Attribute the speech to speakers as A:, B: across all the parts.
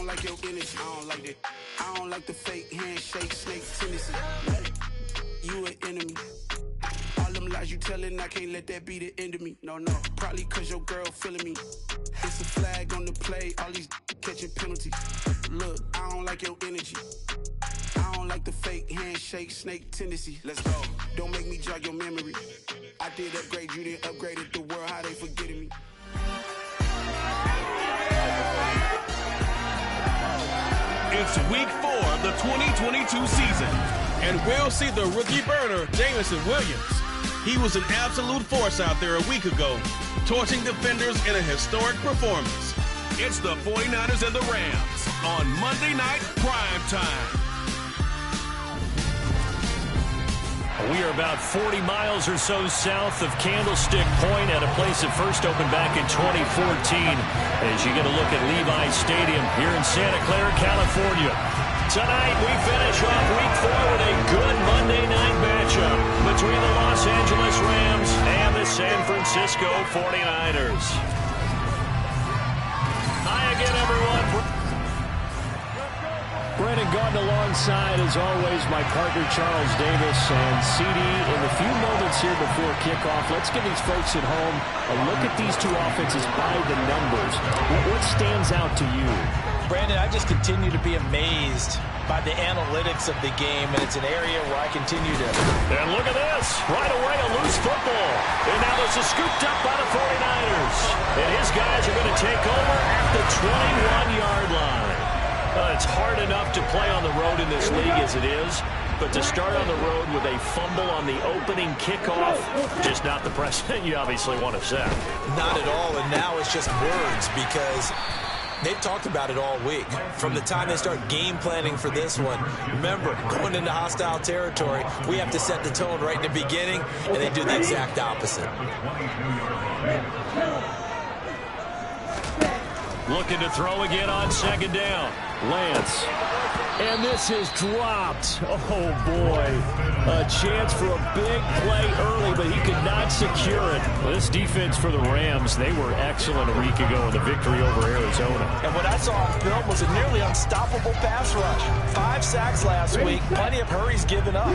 A: don't like your energy. I don't like that. I don't like the fake handshake, snake tendency. You an enemy. All them lies you telling, I can't let that be the end of me. No, probably cause your girl feeling me. It's a flag on the play, all these catching penalties. Look, I don't like your energy. I don't like the fake handshake, snake tendency. Let's go. Don't make me jog your memory. I did upgrade, you didn't upgrade it. The world, how they forgetting me.
B: It's week 4 of the 2022 season, and we'll see the rookie burner, Jameson Williams. He was an absolute force out there a week ago, torching defenders in a historic performance. It's the 49ers and the Rams on Monday Night Prime Time.
C: We are about 40 miles or so south of Candlestick Point at a place that first opened back in 2014 as you get a look at Levi's Stadium here in Santa Clara, California. Tonight we finish off week 4 with a good Monday night matchup between the Los Angeles Rams and the San Francisco 49ers. Hi again, everyone. Brandon Gaudin alongside, as always, my partner Charles Davis and CD. In the few moments here before kickoff, let's give these folks at home a look at these two offenses by the numbers. What stands out to you?
D: Brandon, I just continue to be amazed by the analytics of the game, and it's an area where I continue to...
C: And look at this. Right away, a loose football. And now this is scooped up by the 49ers. And his guys are going to take over at the 21-yard line. It's hard enough to play on the road in this league as it is, but to start on the road with a fumble on the opening kickoff, just not the precedent you obviously want to set.
D: Not at all, and now it's just words because they've talked about it all week. From the time they start game planning for this one, remember, going into hostile territory, we have to set the tone right in the beginning, and they do the exact opposite.
C: Looking to throw again on second down. Lance. And this is dropped. Oh, boy. A chance for a big play early, but he could not secure it. Well, this defense for the Rams, they were excellent a week ago in the victory over Arizona.
D: And what I saw on film was a nearly unstoppable pass rush. 5 sacks last week, plenty of hurries given up.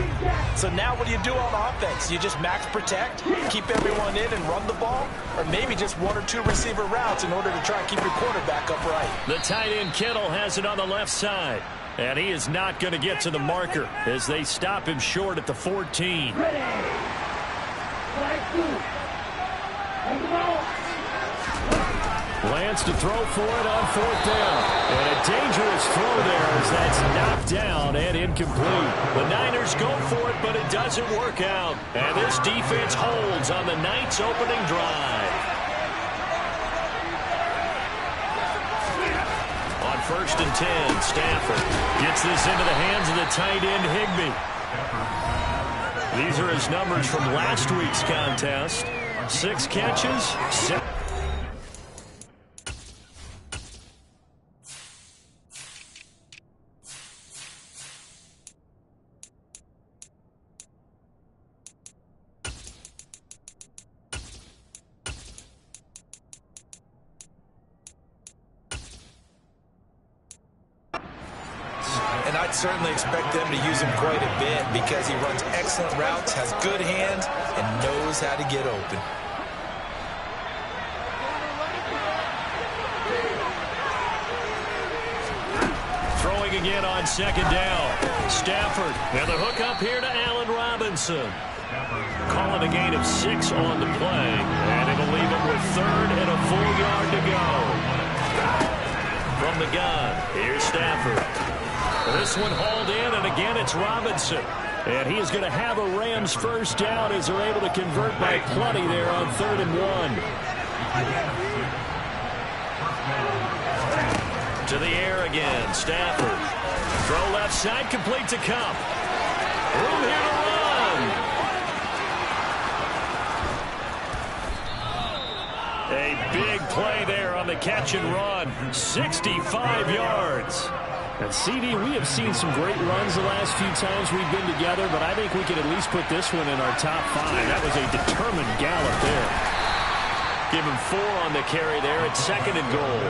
D: So now what do you do on offense? You just max protect, keep everyone in and run the ball? Or maybe just 1 or 2 receiver routes in order to try and keep your quarterback upright?
C: The tight end Kittle has it on the left side. And he is not going to get to the marker as they stop him short at the 14. Lance to throw for it on 4th down. And a dangerous throw there as that's knocked down and incomplete. The Niners go for it, but it doesn't work out. And this defense holds on the night's opening drive. 1st and 10, Stafford gets this into the hands of the tight end Higbee. These are his numbers from last week's contest. 6 catches, 7.
D: And I'd certainly expect them to use him quite a bit because he runs excellent routes, has good hands, and knows how to get open.
C: Throwing again on second down. Stafford, and the hook up here to Allen Robinson. Calling a gain of 6 on the play, and it'll leave him with 3rd and a full yard to go. From the gun, here's Stafford. This one hauled in, and again it's Robinson. And he is going to have a Rams first down as they're able to convert by plenty there on 3rd and 1. To the air again, Stafford. Throw left side, complete to Kupp. Room here to run. A big play there on the catch and run. 65 yards. And CD, we have seen some great runs the last few times we've been together, but I think we could at least put this one in our top 5. That was a determined gallop there. Give him 4 on the carry there at 2nd and goal.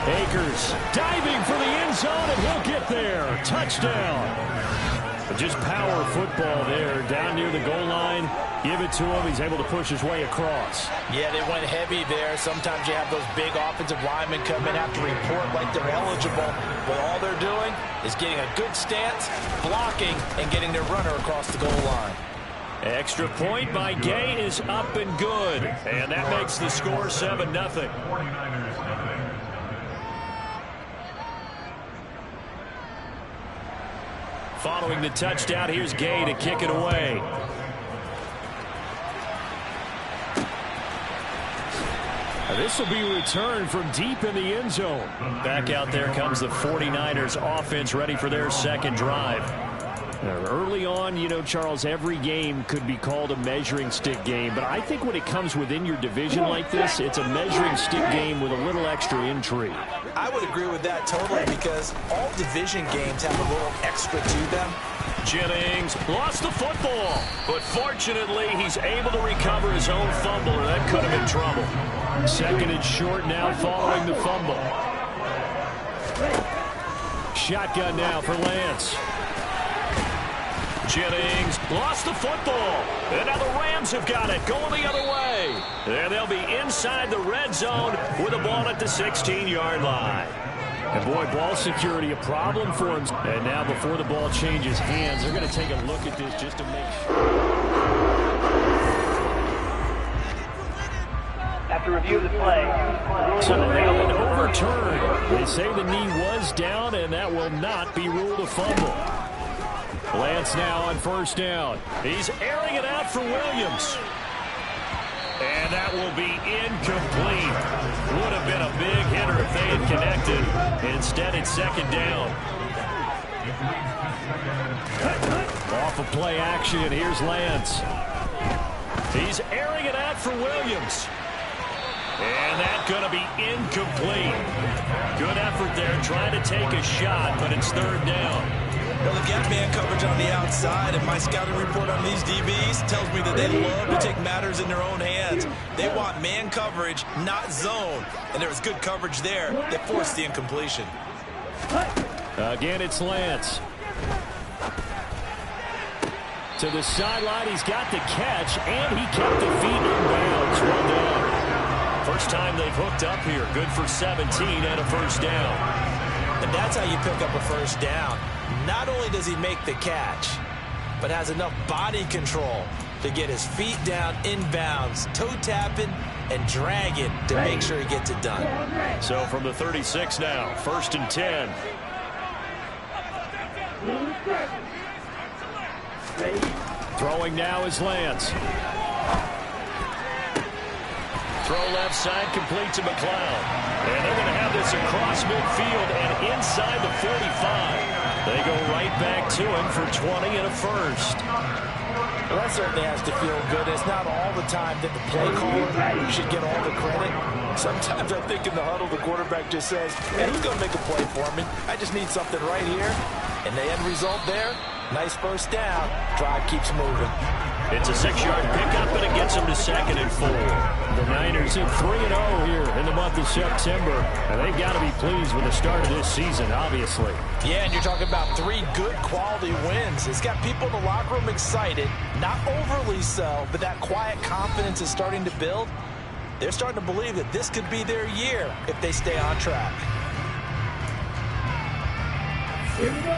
C: Akers diving for the end zone, and he'll get there. Touchdown. Just power football there down near the goal line. Give it to him. He's able to push his way across.
D: Yeah, they went heavy there. Sometimes you have those big offensive linemen come in, have to report like they're eligible. But all they're doing is getting a good stance, blocking, and getting their runner across the goal line.
C: Extra point by Gay is up and good. And that makes the score 7-0. Following the touchdown, here's Gay to kick it away. This will be returned from deep in the end zone. Back out there comes the 49ers offense, ready for their second drive. Early on, you know, Charles, every game could be called a measuring stick game. But I think when it comes within your division like this, it's a measuring stick game with a little extra intrigue.
D: I would agree with that totally, because all division games have a little extra to them.
C: Jennings lost the football, but fortunately he's able to recover his own fumble, or that could have been trouble. Second and short now following the fumble. Shotgun now for Lance. Jennings lost the football, and now the Rams have got it, going the other way. And they'll be inside the red zone with the ball at the 16-yard line. And boy, ball security a problem for him. And now before the ball changes hands, they're going to take a look at this just to make sure.
E: After review of the play,
C: so they've been overturned. They say the knee was down, and that will not be ruled a fumble. Lance now on first down. He's airing it out for Williams. And that will be incomplete. Would have been a big hitter if they had connected. Instead, it's second down. Off of play action, here's Lance. He's airing it out for Williams. And that's going to be incomplete. Good effort there trying to take a shot, but it's third down.
D: Well, they've got man coverage on the outside, and my scouting report on these DBs tells me that they love to take matters in their own hands. They want man coverage, not zone. And there was good coverage there that forced the incompletion.
C: Again, it's Lance. To the sideline, he's got the catch, and he kept the feet in bounds. Well done. First time they've hooked up here. Good for 17 and a first down.
D: And that's how you pick up a first down. Not only does he make the catch, but has enough body control to get his feet down inbounds, toe tapping and dragging to make sure he gets it done.
C: So from the 36 now, first and 10. Throwing now is Lance. Throw left side, complete to McLeod. And they're going to have this across midfield and inside the 45. They go right back to him for 20 and a first.
D: Well, that certainly has to feel good. It's not all the time that the play caller should get all the credit. Sometimes I think in the huddle, the quarterback just says, hey, who's going to make a play for me? I just need something right here. And the end result there, nice first down. Drive keeps moving.
C: It's a 6-yard pickup, and it gets them to 2nd and 4. The Niners at 3-0 here in the month of September. And they've got to be pleased with the start of this season, obviously.
D: Yeah, and you're talking about 3 good quality wins. It's got people in the locker room excited, not overly so, but that quiet confidence is starting to build. They're starting to believe that this could be their year if they stay on track.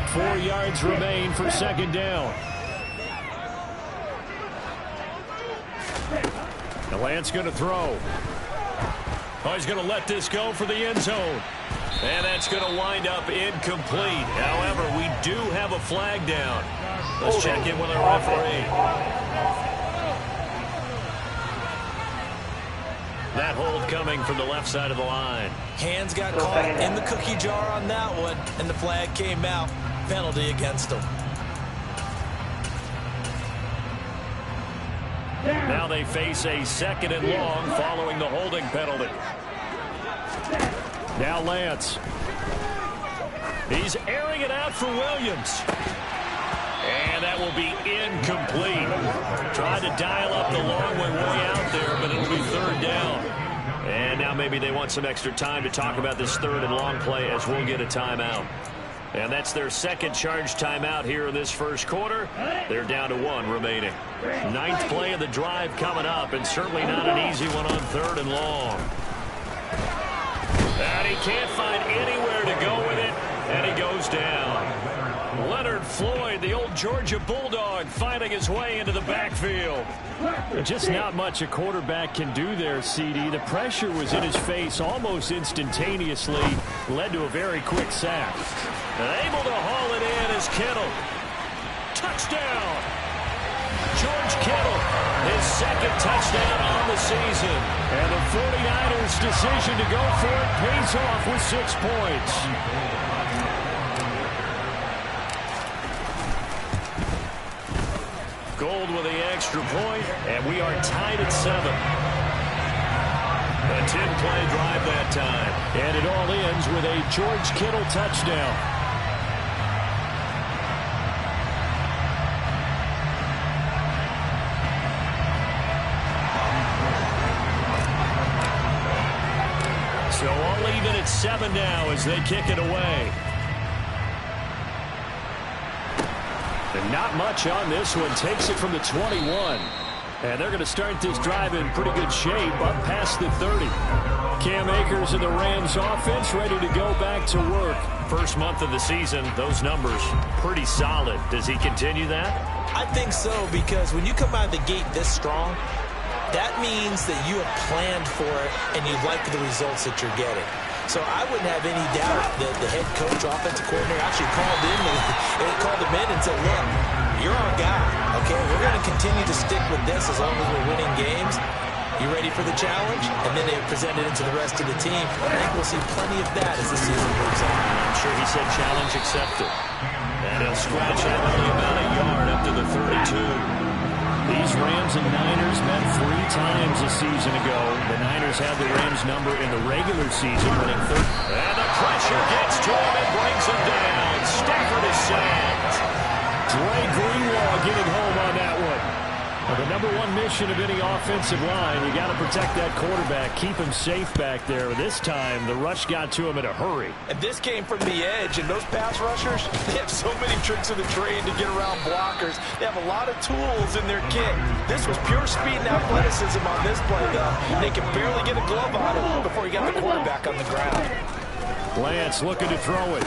C: 4 yards remain for second down. The Lance going to throw. Oh, he's going to let this go for the end zone. And that's going to wind up incomplete. However, we do have a flag down. Let's check in with our referee. That hold coming from the left side of the line.
D: Hands got caught in the cookie jar on that one, and the flag came out. Penalty against them.
C: Now they face a 2nd and long following the holding penalty. Now Lance. He's airing it out for Williams. And that will be incomplete. Tried to dial up the long way out there, but it'll be third down. And now maybe they want some extra time to talk about this third and long play as we'll get a timeout. And that's their second charge timeout here in this first quarter. They're down to 1 remaining. 9th play of the drive coming up, and certainly not an easy one on third and long. And he can't find anywhere to go with it, and he goes down. Leonard Floyd, the old Georgia Bulldog, finding his way into the backfield.
E: Just not much a quarterback can do there, CD. The pressure was in his face almost instantaneously, led to a very quick sack.
C: And able to haul it in is Kittle. Touchdown! George Kittle, his second touchdown on the season.
E: And the 49ers' decision to go for it pays off with 6 points.
C: Gold with the extra point, and we are tied at 7. A 10-play drive that time.
E: And it all ends with a George Kittle touchdown.
C: So all even at 7 now as they kick it away.
E: And not much on this one. Takes it from the 21. And they're going to start this drive in pretty good shape up past the 30. Cam Akers and the Rams offense ready to go back to work.
C: First month of the season, those numbers pretty solid. Does he continue that?
D: I think so, because when you come out of the gate this strong, that means that you have planned for it and you like the results that you're getting. So I wouldn't have any doubt that the head coach, offensive coordinator, actually called him in and said, look, you're our guy, okay? We're going to continue to stick with this as long as we're winning games. You ready for the challenge? And then they present it into the rest of the team. I think we'll see plenty of that as the season moves on.
C: I'm sure he said challenge accepted. And he'll scratch out only about a yard up to the 32.
E: These Rams and Niners met 3 times a season ago. The Niners had the Rams number in the regular season, winning 3rd.
C: And the pressure gets to him and brings him down. Stafford is sacked.
E: Dre Greenlaw getting home on that one. Well, the number 1 mission of any offensive line, you got to protect that quarterback, keep him safe back there. This time, the rush got to him in a hurry.
D: And this came from the edge, and those pass rushers, they have so many tricks of the trade to get around blockers. They have a lot of tools in their kit. This was pure speed and athleticism on this play, though. They could barely get a glove on him before he got the quarterback on the ground.
E: Lance looking to throw it.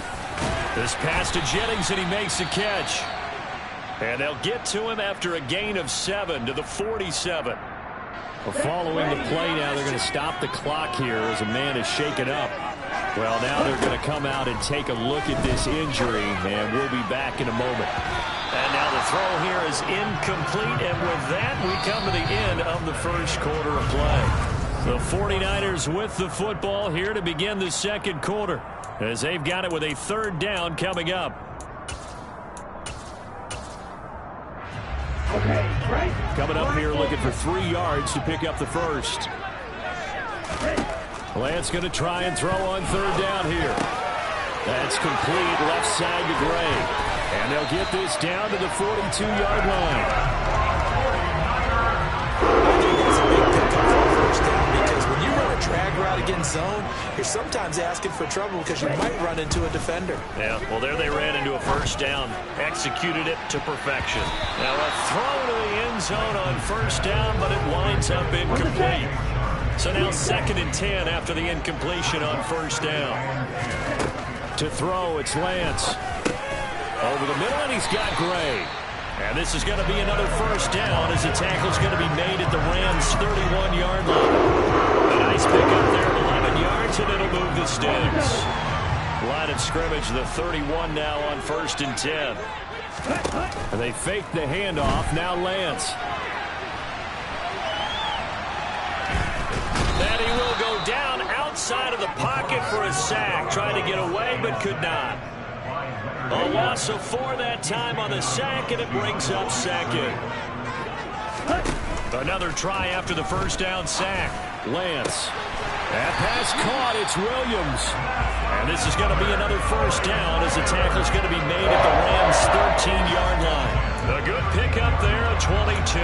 C: This pass to Jennings, and he makes the catch. And they'll get to him after a gain of 7 to the 47.
E: Well, following the play now, they're going to stop the clock here as a man is shaken up. Well, now they're going to come out and take a look at this injury, and we'll be back in a moment.
C: And now the throw here is incomplete, and with that, we come to the end of the first quarter of play. The 49ers with the football here to begin the second quarter, as they've got it with a 3rd down coming up.
E: Coming up here looking for 3 yards to pick up the first. Lance going to try and throw on 3rd down here. That's complete left side to Gray. And they'll get this down to the 42-yard line.
D: Because when you run a drag route against zone, you're sometimes asking for trouble because you might run into a defender.
C: Yeah, well, there they ran into a 1st down, executed it to perfection. Now a throw to the end zone on 1st down, but it winds up incomplete. So now 2nd and 10 after the incompletion on 1st down.
E: To throw, it's Lance.
C: Over the middle, and he's got Gray. And this is going to be another 1st down as the tackle's going to be made at the Rams' 31-yard line. A nice pick up there at 11 yards, and it'll move the sticks. Line of scrimmage, the 31 now on 1st and 10.
E: And they fake the handoff. Now Lance.
C: And he will go down outside of the pocket for a sack. Tried to get away, but could not. A loss of 4 that time on the sack, and it brings up 2nd. Another try after the 1st down sack.
E: Lance. That pass caught. It's Williams.
C: And this is going to be another 1st down as the tackle's going to be made at the Rams' 13-yard line. A good pickup there, 22.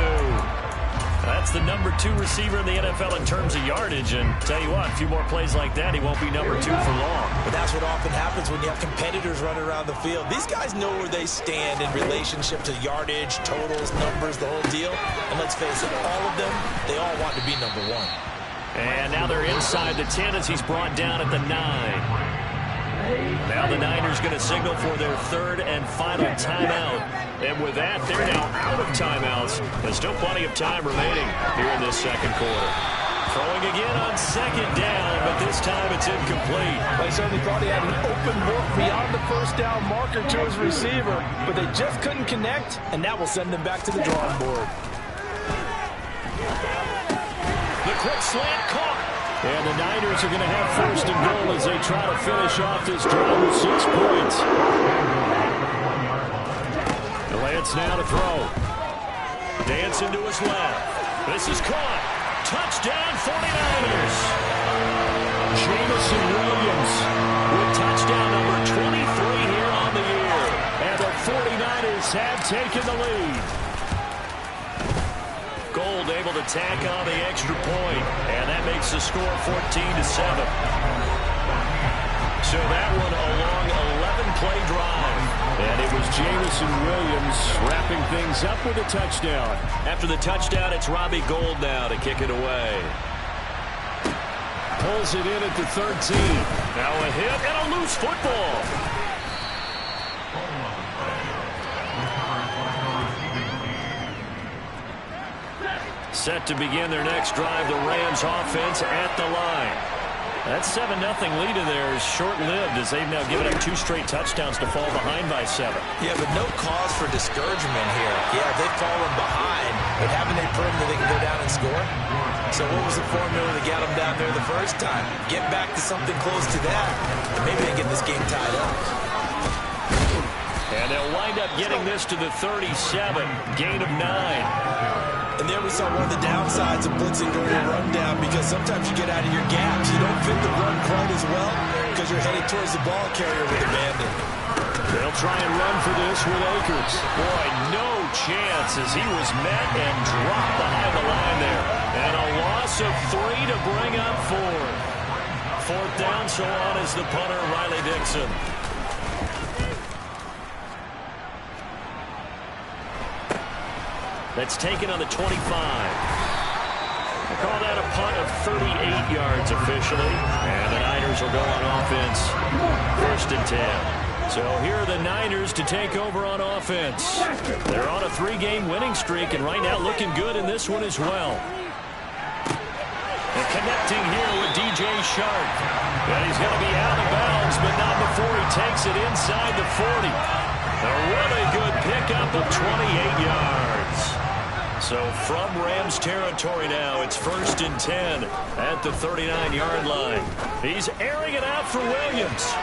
C: That's the number 2 receiver in the NFL in terms of yardage. And tell you what, a few more plays like that, he won't be number 2 for long.
D: But that's what often happens when you have competitors running around the field. These guys know where they stand in relationship to yardage, totals, numbers, the whole deal. And let's face it, all of them, they all want to be number 1.
C: And now they're inside the 10 as he's brought down at the 9. Now the Niners going to signal for their 3rd and final timeout. And with that, they're now out of timeouts. There's still plenty of time remaining here in this second quarter. Throwing again on 2nd down, but this time it's incomplete.
D: They certainly thought he had an open look beyond the first down marker to his receiver, but they just couldn't connect, and that will send them back to the drawing board.
C: The quick slant caught. And the Niners are going to have 1st and goal as they try to finish off this drive with 6 points. Lance now to throw. Dancing to his left. This is caught. Touchdown 49ers. Jameson Williams with touchdown number 23 here on the year. And the 49ers have taken the lead. Gold able to tack on the extra point, and that makes the score 14-7. So that one a long 11-play drive, and it was Jameson Williams wrapping things up with a touchdown. After the touchdown, it's Robbie Gould now to kick it away. Pulls it in at the 13. Now a hit and a loose football. Set to begin their next drive, the Rams offense at the line. That 7-0 lead in there is short-lived as they've now given up 2 straight touchdowns to fall behind by 7.
D: Yeah, but no cause for discouragement here. Yeah, they've fallen behind, but haven't they proven that they can go down and score? So what was the formula that got them down there the first time? Get back to something close to that, and maybe they get this game tied up.
C: And they'll wind up getting this to the 37, gain of 9.
D: And there we saw one of the downsides of blitzing during a rundown, because sometimes you get out of your gaps. You don't fit the run quite as well because you're headed towards the ball carrier with Abandon.
C: They'll try and run for this with Akers. Boy, no chance as he was met and dropped behind the line there. And a loss of 3 to bring up 4. 4th down, so on is the punter, Riley Dixon. That's taken on the 25. They call that a punt of 38 yards officially. And the Niners will go on offense. 1st and 10. So here are the Niners to take over on offense. They're on a 3-game winning streak, and right now looking good in this one as well. And connecting here with DJ Shark. And he's going to be out of bounds, but not before he takes it inside the 40. A really good pickup of 28 yards. So from Rams territory now, it's 1st and 10 at the 39-yard line. He's airing it out for Williams.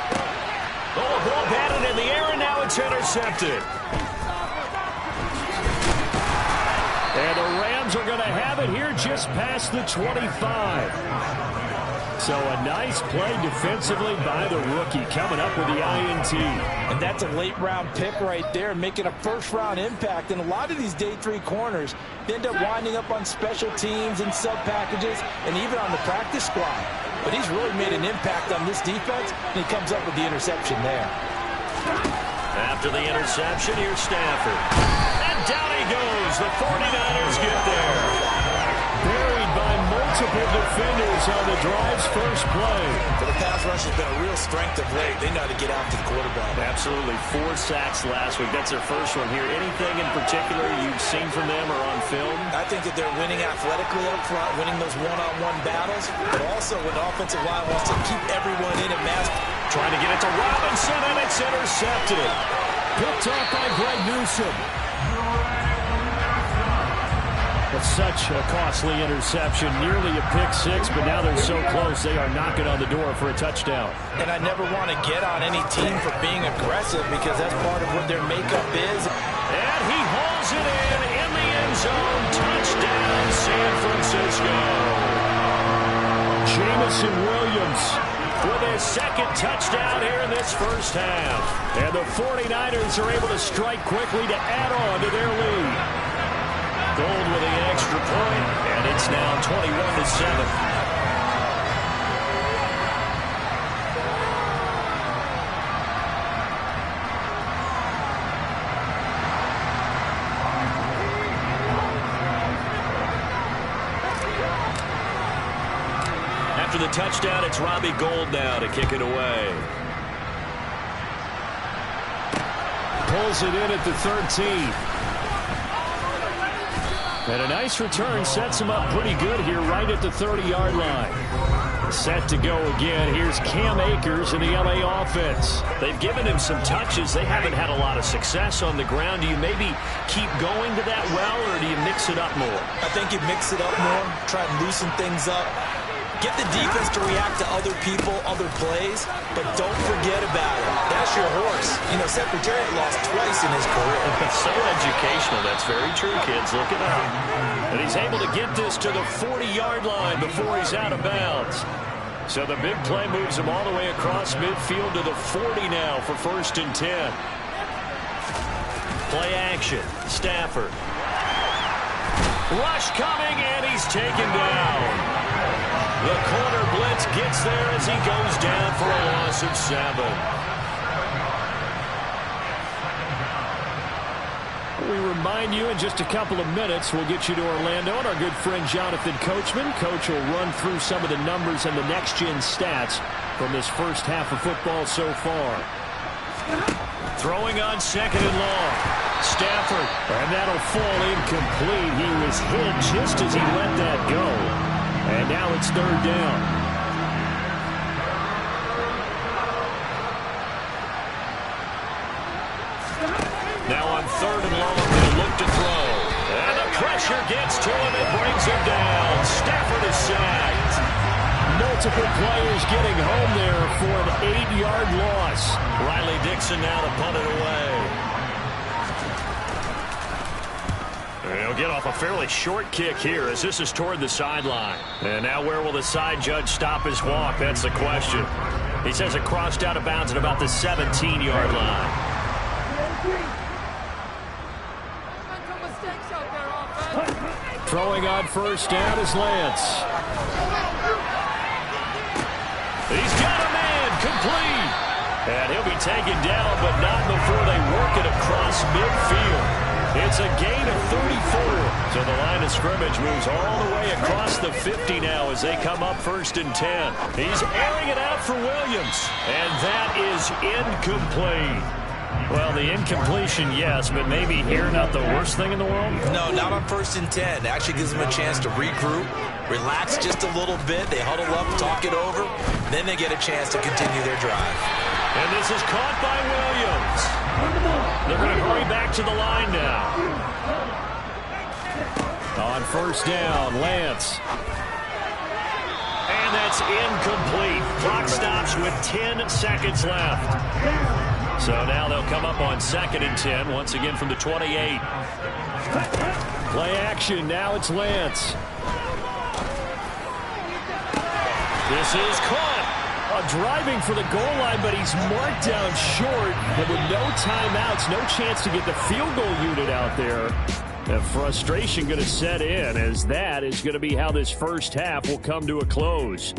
C: Oh, a ball batted in the air, and now it's intercepted. And the Rams are going to have it here just past the 25. So a nice play defensively by the rookie, coming up with the INT.
D: And that's a late-round pick right there, making a first-round impact. And a lot of these day 3 corners end up winding up on special teams and sub-packages and even on the practice squad. But he's really made an impact on this defense, and he comes up with the interception there.
C: After the interception, here's Stafford. And down he goes. The 49ers get there. Buried by multiple defenders on the drive's first play.
D: For the pass rush has been a real strength of late. They know how to get after the quarterback.
C: Absolutely. 4 sacks last week. That's their first one here. Anything in particular you've seen from them or on film?
D: I think that they're winning athletically up front, winning those one-on-one battles, but also when the offensive line wants to keep everyone in and mask.
C: Trying to get it to Robinson, and it's intercepted. Picked off by Greg Newsome. That's such a costly interception, nearly a pick-6, but now they're so close they are knocking on the door for a touchdown.
D: And I never want to get on any team for being aggressive because that's part of what their makeup is.
C: And he hauls it in the end zone. Touchdown, San Francisco. Jameson Williams with his 2nd touchdown here in this first half. And the 49ers are able to strike quickly to add on to their lead. Gold with the extra point, and it's now 21-7. After the touchdown, it's Robbie Gould now to kick it away. Pulls it in at the 13. And a nice return sets him up pretty good here right at the 30-yard line. Set to go again. Here's Cam Akers in the LA offense. They've given him some touches. They haven't had a lot of success on the ground. Do you maybe keep going to that well, or do you mix it up more?
D: I think you mix it up more, try and loosen things up. Get the defense to react to other people, other plays, but don't forget about it. That's your horse. You know, Secretariat lost twice in his career.
C: So educational. That's very true, kids. Look it up. And he's able to get this to the 40-yard line before he's out of bounds. So the big play moves him all the way across midfield to the 40 now for 1st and 10. Play action. Stafford. Rush coming, and he's taken down. The corner blitz gets there as he goes down for a loss of 7. We remind you in just a couple of minutes we'll get you to Orlando and our good friend Jonathan Coachman. Coach will run through some of the numbers and the next-gen stats from this first half of football so far. Throwing on 2nd and long. Stafford, and that'll fall incomplete. He was hit just as he let that go. And now it's 3rd down. Now on 3rd and long, they'll look to throw. And the pressure gets to him and brings him down. Stafford is sacked. Multiple players getting home there for an 8-yard loss. Riley Dixon now to punt it away. He'll get off a fairly short kick here as this is toward the sideline. And now where will the side judge stop his walk? That's the question. He says it crossed out of bounds at about the 17-yard line. Throwing on 1st down is Lance. He's got a man complete. And he'll be taken down, but not before they work it across midfield. It's a gain of 34. So the line of scrimmage moves all the way across the 50 now as they come up 1st and 10. He's airing it out for Williams. And that is incomplete. Well, the incompletion, yes, but maybe here not the worst thing in the world?
D: No, not on 1st and 10. It actually gives them a chance to regroup, relax just a little bit. They huddle up, talk it over. Then they get a chance to continue their drive.
C: And this is caught by Williams. They're going to hurry back to the line now. On 1st down, Lance. And that's incomplete. Clock stops with 10 seconds left. So now they'll come up on 2nd and 10, once again from the 28. Play action, now it's Lance. This is caught. Driving for the goal line, but he's marked down short. And with no timeouts, no chance to get the field goal unit out there. And frustration going to set in, as that is going to be how this first half will come to a close.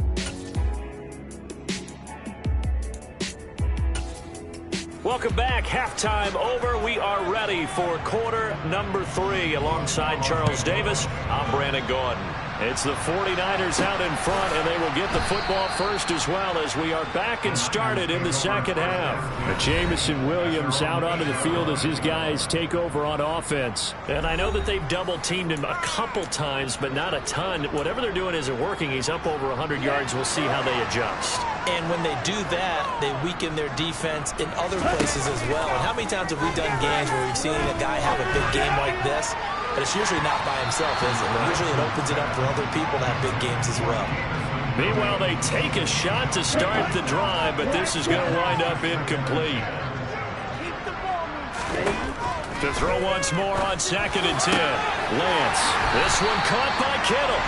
C: Welcome back. Halftime over. We are ready for quarter number 3. Alongside Charles Davis, I'm Brandon Gordon. It's the 49ers out in front, and they will get the football first as well as we are back and started in the second half. Jamison Williams out onto the field as his guys take over on offense. And I know that they've double-teamed him a couple times, but not a ton. Whatever they're doing isn't working. He's up over 100 yards. We'll see how they adjust.
D: And when they do that, they weaken their defense in other places as well. And how many times have we done games where we've seen a guy have a big game like this? But it's usually not by himself, is it? Usually it opens it up for other people to have big games as well.
C: Meanwhile, they take a shot to start the drive, but this is going to wind up incomplete. To throw once more on 2nd and 10. Lance. This one caught by Kittle.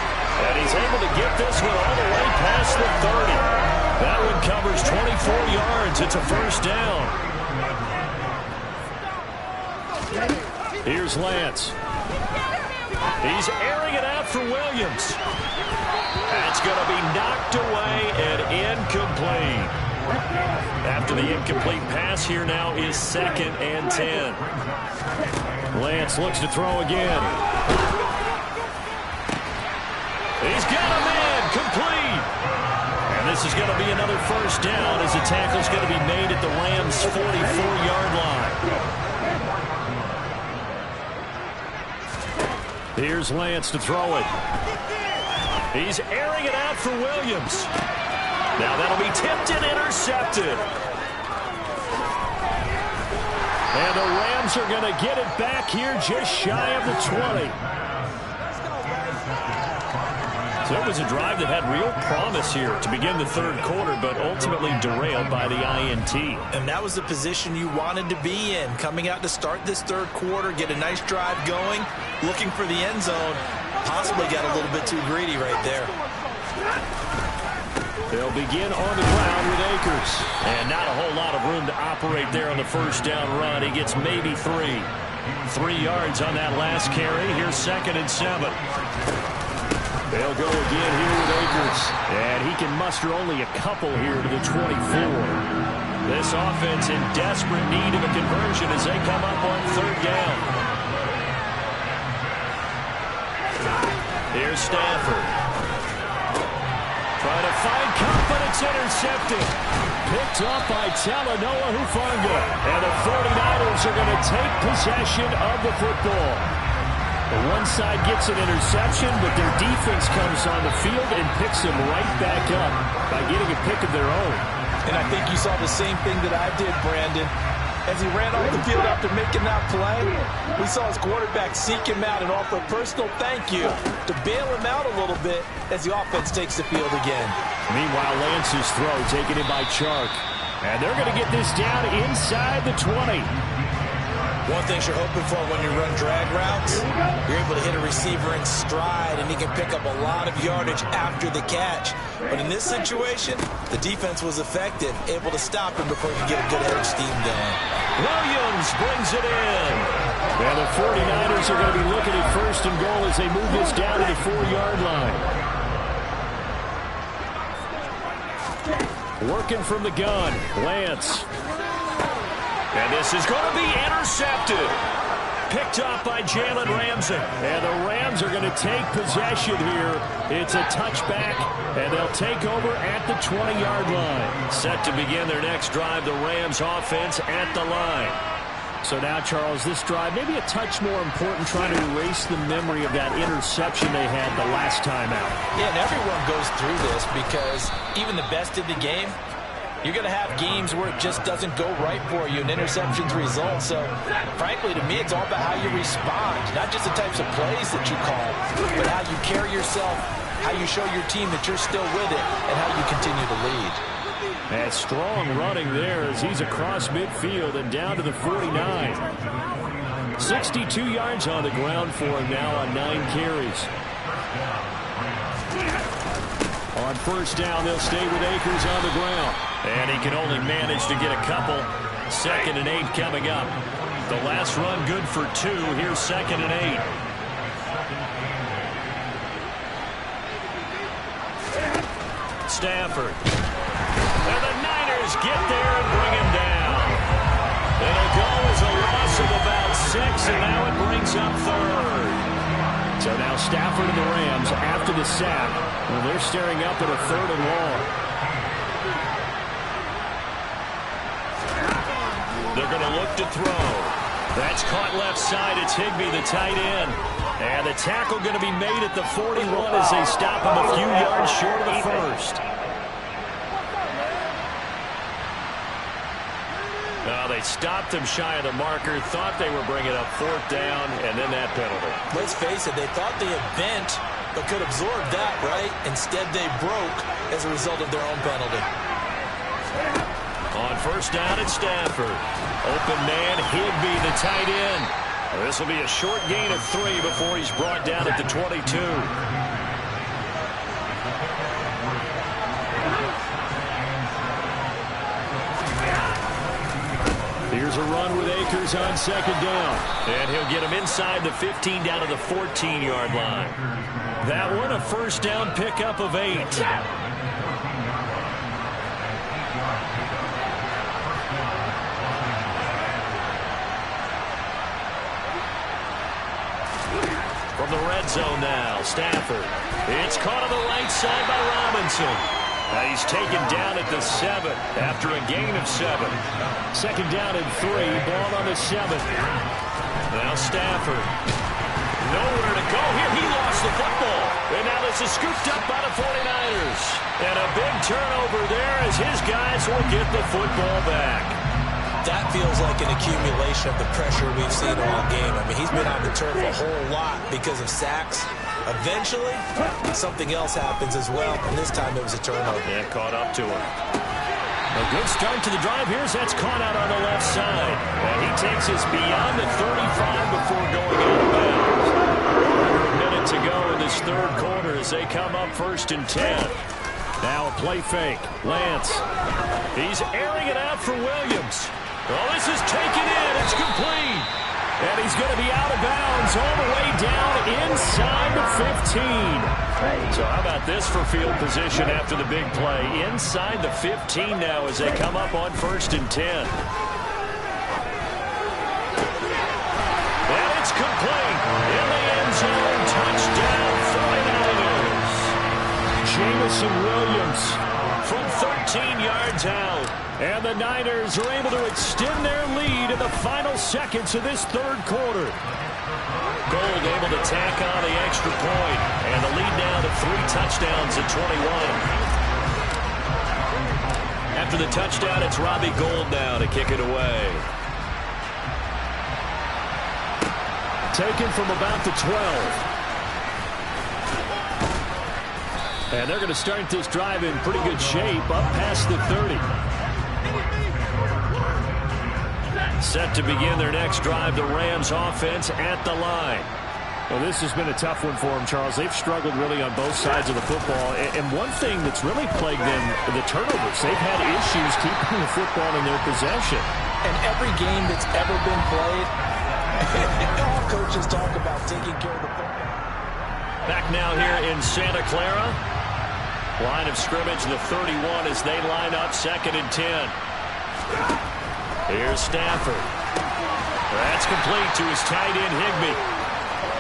C: And he's able to get this one all the way past the 30. That one covers 24 yards. It's a 1st down. Here's Lance. He's airing it out for Williams. That's going to be knocked away and incomplete. After the incomplete pass, here now is 2nd and 10. Lance looks to throw again. He's got a man, complete. And this is going to be another first down as the tackle's going to be made at the Rams' 44-yard line. Here's Lance to throw it. He's airing it out for Williams. Now that'll be tipped and intercepted. And the Rams are going to get it back here just shy of the 20. So it was a drive that had real promise here to begin the third quarter, but ultimately derailed by the INT.
D: And that was the position you wanted to be in, coming out to start this third quarter, get a nice drive going, looking for the end zone. Possibly got a little bit too greedy right there.
C: They'll begin on the ground with Akers. And not a whole lot of room to operate there on the first down run. He gets maybe 3. 3 yards on that last carry. Here's 2nd and 7. They'll go again here with Akers. And he can muster only a couple here to the 24. This offense in desperate need of a conversion as they come up on 3rd down. Here's Stafford. Trying to find Kupp, but it's intercepted. Picked up by Talanoa Hufanga. And the 49ers are going to take possession of the football. The one side gets an interception, but their defense comes on the field and picks them right back up by getting a pick of their own.
D: And I think you saw the same thing that I did, Brandon. As he ran off the field after making that play, we saw his quarterback seek him out and offer a personal thank you to bail him out a little bit as the offense takes the field again.
C: Meanwhile, Lance's throw taken in by Chark. And they're going to get this down inside the 20.
D: One thing you're hoping for when you run drag routes, you're able to hit a receiver in stride, and he can pick up a lot of yardage after the catch. But in this situation, the defense was effective, able to stop him before he could get a good head of steam going.
C: Williams brings it in. And the 49ers are going to be looking at 1st and goal as they move this down to the 4-yard line. Working from the gun, Lance. And this is going to be intercepted. Picked up by Jalen Ramsey. And the Rams are going to take possession here. It's a touchback, and they'll take over at the 20-yard line. Set to begin their next drive, the Rams offense at the line. So now, Charles, this drive may be a touch more important, trying to erase the memory of that interception they had the last time out.
D: Yeah, and everyone goes through this because even the best in the game, you're going to have games where it just doesn't go right for you, and interceptions result. So, frankly, to me, it's all about how you respond, not just the types of plays that you call, but how you carry yourself, how you show your team that you're still with it, and how you continue to lead.
C: And strong running there as he's across midfield and down to the 49. 62 yards on the ground for him now on 9 carries. On 1st down, they'll stay with Akers on the ground. And he can only manage to get a couple. 2nd and 8 coming up. The last run good for 2. Here's 2nd and 8. Stafford. And the Niners get there and bring him down. It'll go as a loss of about 6, and now it brings up 3rd. So now Stafford and the Rams, after the sack, well, they're staring up at a 3rd and long. They're going to look to throw. That's caught left side. It's Higbee, the tight end. And the tackle going to be made at the 41 as they stop him a few yards short of the 1st. They stopped him shy of the marker, thought they were bringing up 4th down, and then that penalty.
D: Let's face it, they thought they had bent, but could absorb that, right? Instead, they broke as a result of their own penalty.
C: On 1st down at Stafford. Open man, Higbee, the tight end. This will be a short gain of 3 before he's brought down at the 22. Here's
E: Here's a run with Akers on second down.
C: And he'll get him inside the 15 down to the 14-yard line.
E: That one, a first down pickup of 8.
C: From the red zone now, Stafford. It's caught on the right side by Robinson. He's taken down at the 7 after a gain of 7.
E: Second down and 3, ball on the 7.
C: Now Stafford. Nowhere to go here. He lost the football. And now this is scooped up by the 49ers. And a big turnover there as his guys will get the football back.
D: That feels like an accumulation of the pressure we've seen all game. I mean, he's been on the turf a whole lot because of sacks. Eventually, something else happens as well, and this time it was a turnover.
C: Yeah, caught up to him. A good start to the drive. Here's that's caught out on the left side. And he takes us beyond the 35 before going out of bounds. Under a minute to go in this third quarter as they come up 1st and 10.
E: Now a play fake. Lance.
C: He's airing it out for Williams. Oh, this is taken in. It's complete.
E: And he's going to be out of bounds all the way down inside the 15.
C: So how about this for field position after the big play? Inside the 15 now as they come up on 1st and 10. And it's complete. In the end zone. Touchdown 49ers.
E: Jameson Williams
C: from 13 yards out.
E: And the Niners are able to extend their lead in the final seconds of this third quarter.
C: Gold able to tack on the extra point. And the lead now to 3 touchdowns at 21. After the touchdown, it's Robbie Gould now to kick it away.
E: Taken from about the 12. And they're going to start this drive in pretty good shape up past the 30. Set to begin their next drive, the Rams offense at the line. Well, this has been a tough one for them, Charles. They've struggled really on both sides of the football. And one thing that's really plagued them, the turnovers. They've had issues keeping the football in their possession.
D: And every game that's ever been played, all coaches talk about taking care of the football.
C: Back now here in Santa Clara. Line of scrimmage, the 31 as they line up 2nd and 10. Here's Stafford. That's complete to his tight end, Higbee.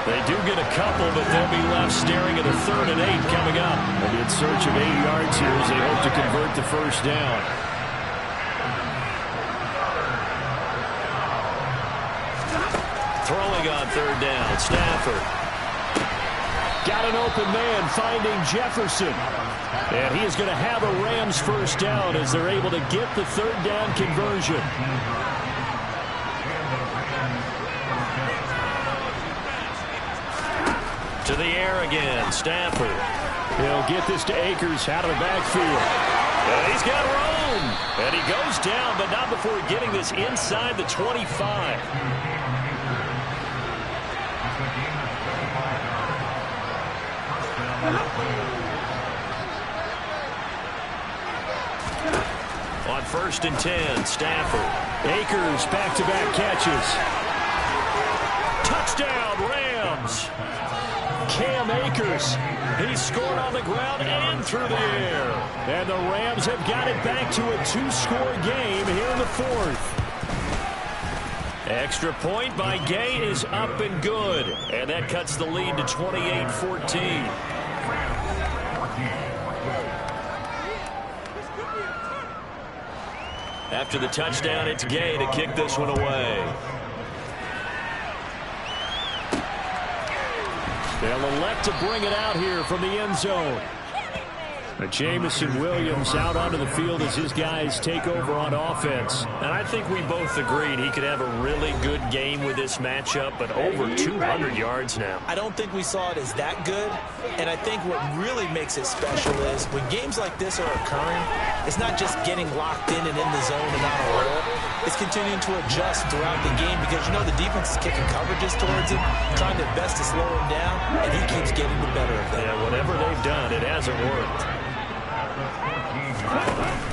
C: They do get a couple, but they'll be left staring at a 3rd and 8 coming up.
E: They'll be in search of 8 yards here as they hope to convert the first down.
C: Throwing on 3rd down, Stafford.
E: Got an open man finding Jefferson. And he is going to have a Rams first down as they're able to get the 3rd down conversion.
C: To the air again, Stafford.
E: He'll get this to Akers out of the backfield.
C: And he's got room. And he goes down, but not before getting this inside the 25. On 1st and 10, Stafford.
E: Akers back-to-back catches.
C: Touchdown, Rams.
E: Cam Akers.
C: He scored on the ground and through the air.
E: And the Rams have got it back to a 2-score game here in the 4th.
C: Extra point by Gay is up and good. And that cuts the lead to 28-14. After the touchdown, it's Gay to kick this one away.
E: They'll elect to bring it out here from the end zone. Jameson Williams out onto the field as his guys take over on offense.
C: And I think we both agreed he could have a really good game with this matchup, but over 200 yards now.
D: I don't think we saw it as that good, and I think what really makes it special is when games like this are occurring, it's not just getting locked in and in the zone and on a roll. It's continuing to adjust throughout the game because, you know, the defense is kicking coverages towards him, trying their best to slow him down, and he keeps getting the better of them.
C: Yeah, whatever they've done, it hasn't worked.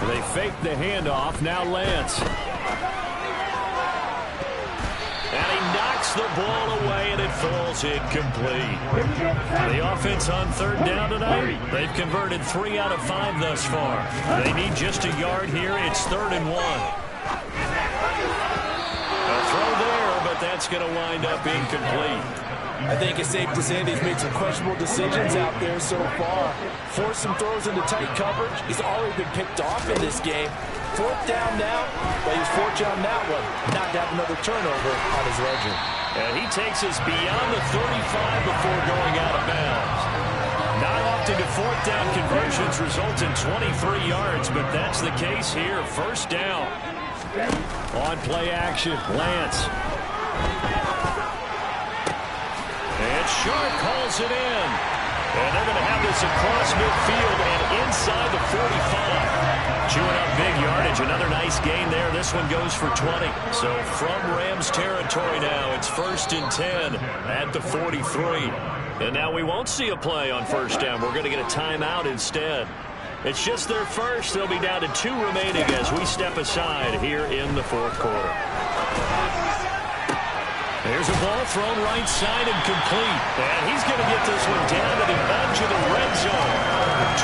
E: They fake the handoff. Now Lance.
C: Knocks the ball away, and it falls incomplete. The offense on third down tonight, they've converted 3 out of 5 thus far. They need just a yard here. It's 3rd and 1. A throw there, but that's going to wind up incomplete.
D: I think it's safe to say that he's made some questionable decisions out there so far. Forced some throws into tight coverage. He's already been picked off in this game. 4th down now, but he was fortunate on that one, not to have another turnover on his ledger.
C: And he takes us beyond the 35 before going out of bounds. Not often do 4th down conversions result in 23 yards, but that's the case here. 1st down. On play action, Lance. And Sharp calls it in. And they're going to have this across midfield and inside the 45. Chewing up big yardage. Another nice gain there. This one goes for 20. So from Rams territory now, it's 1st and 10 at the 43. And now we won't see a play on 1st down. We're going to get a timeout instead. It's just their first. They'll be down to 2 remaining as we step aside here in the 4th quarter. There's a ball thrown right side and complete. And he's going to get this one down to the edge of the red zone.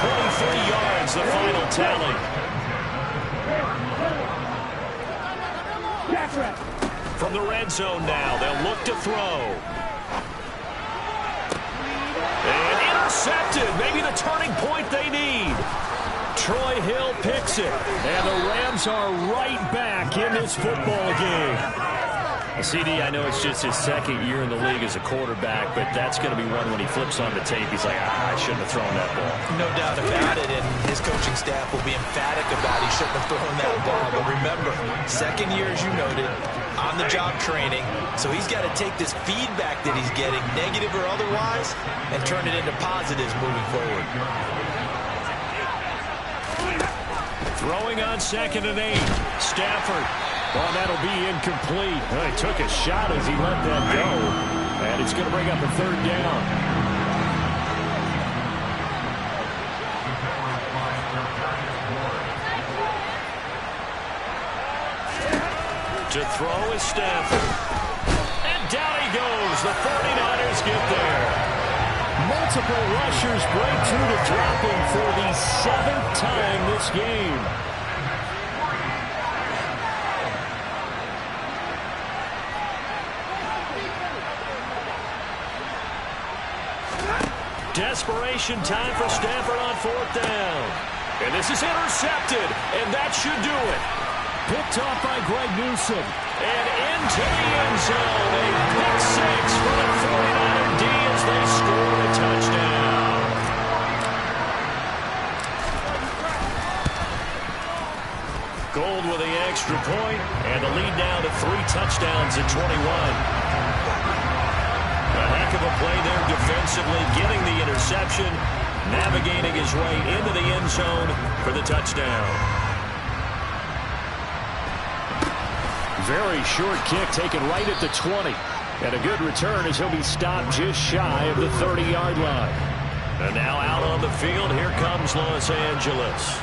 C: 23 yards, the final tally. From the red zone now, they'll look to throw. And intercepted. Maybe the turning point they need. Troy Hill picks it. And the Rams are right back in this football game. CD, I know it's just his 2nd year in the league as a quarterback, but that's going to be one when he flips on the tape. He's like, I shouldn't have thrown that ball.
D: No doubt about it, and his coaching staff will be emphatic about he shouldn't have thrown that ball. But remember, 2nd year, as you noted, on-the-job training, so he's got to take this feedback that he's getting, negative or otherwise, and turn it into positives moving forward.
C: Throwing on 2nd and 8. Stafford. Well, that'll be incomplete. Well, he took a shot as he let that go. And it's going to bring up a 3rd down. To throw is Stafford. And down he goes. The 49ers get there. Multiple rushers break through to drop him for the 7th time this game. Desperation time for Stafford on 4th down. And this is intercepted, and that should do it. Picked off by Greg Newsome. And into the end zone. A pick 6 for the 49er D as they score a touchdown. Gold with the extra point, and the lead now to 3 touchdowns at 21. A heck of a play there defensively, getting the interception, navigating his way into the end zone for the touchdown. Very short kick taken right at the 20. And a good return as he'll be stopped just shy of the 30-yard line. And now out on the field, here comes Los Angeles.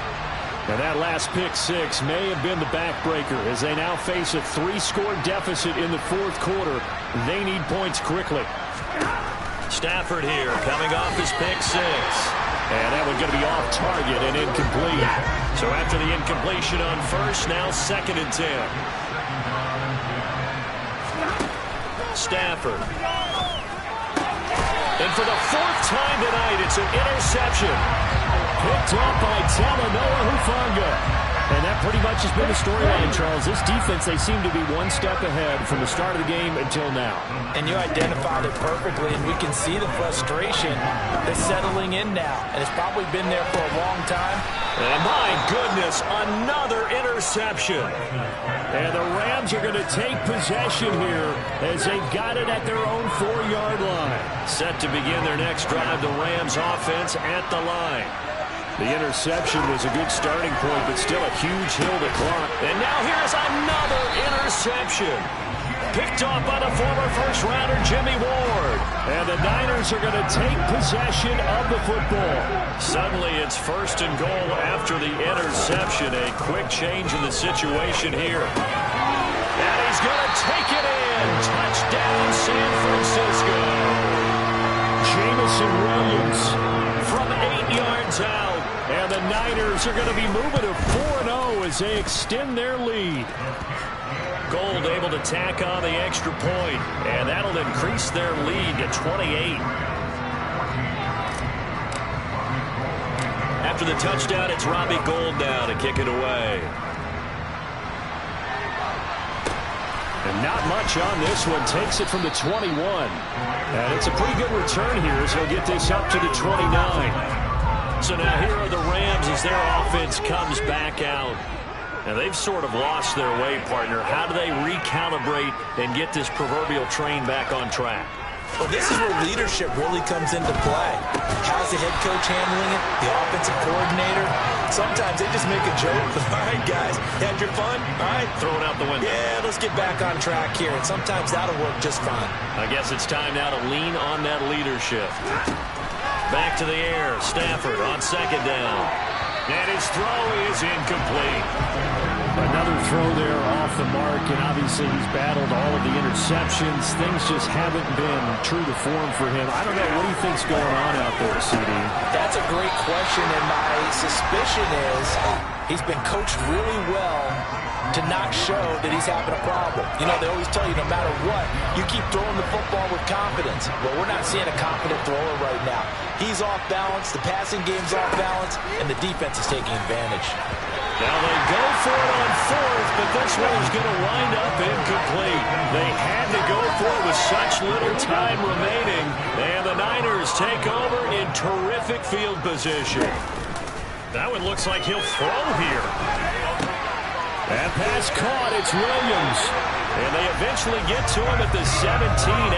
C: And that last pick 6 may have been the backbreaker as they now face a 3-score deficit in the 4th quarter. They need points quickly. Stafford here coming off his pick 6. And that one's going to be off target and incomplete. So after the incompletion on 1st, now 2nd and 10. Stafford. And for the 4th time tonight, it's an interception. Picked up by Talanoa Hufanga. And that pretty much has been the storyline, Charles. This defense, they seem to be one step ahead from the start of the game until now.
D: And you identified it perfectly, and we can see the frustration that's settling in now. And it's probably been there for a long time.
C: And my goodness, another interception. And the Rams are going to take possession here as they've got it at their own 4-yard line. Set to begin their next drive, the Rams offense at the line. The interception was a good starting point, but still a huge hill to climb. And now here's another interception. Picked off by the former first-rounder Jimmy Ward. And the Niners are going to take possession of the football. Suddenly it's 1st and goal after the interception. A quick change in the situation here. And he's going to take it in. Touchdown, San Francisco. Jameson Williams from 8 yards out. And the Niners are going to be moving to 4-0 as they extend their lead. Gold able to tack on the extra point, and that'll increase their lead to 28. After the touchdown, it's Robbie Gould now to kick it away. And not much on this one. Takes it from the 21. And it's a pretty good return here as he'll get this up to the 29. So now here are the Rams as their offense comes back out. Now they've sort of lost their way, partner. How do they recalibrate and get this proverbial train back on track?
D: Well, this is where leadership really comes into play. How's the head coach handling it? The offensive coordinator? Sometimes they just make a joke. All right, guys, had your fun? All right.
C: Throw it out the window.
D: Yeah, let's get back on track here. And sometimes that'll work just fine.
C: I guess it's time now to lean on that leadership. Back to the air. Stafford on second down. And his throw is incomplete.
E: Another throw there off the mark, and obviously he's battled all of the interceptions. Things just haven't been true to form for him. I don't know. What do you think's going on out there, CD?
D: That's a great question, and my suspicion is he's been coached really well to not show that he's having a problem. You know, they always tell you no matter what, you keep throwing the football with confidence. Well, we're not seeing a confident thrower right now. He's off balance, the passing game's off balance, and the defense is taking advantage.
C: Now they go for it on fourth, but this one is going to wind up incomplete. They had to go for it with such little time remaining, and the Niners take over in terrific field position. That one looks like he'll throw here. That pass caught. It's Williams. And they eventually get to him at the 17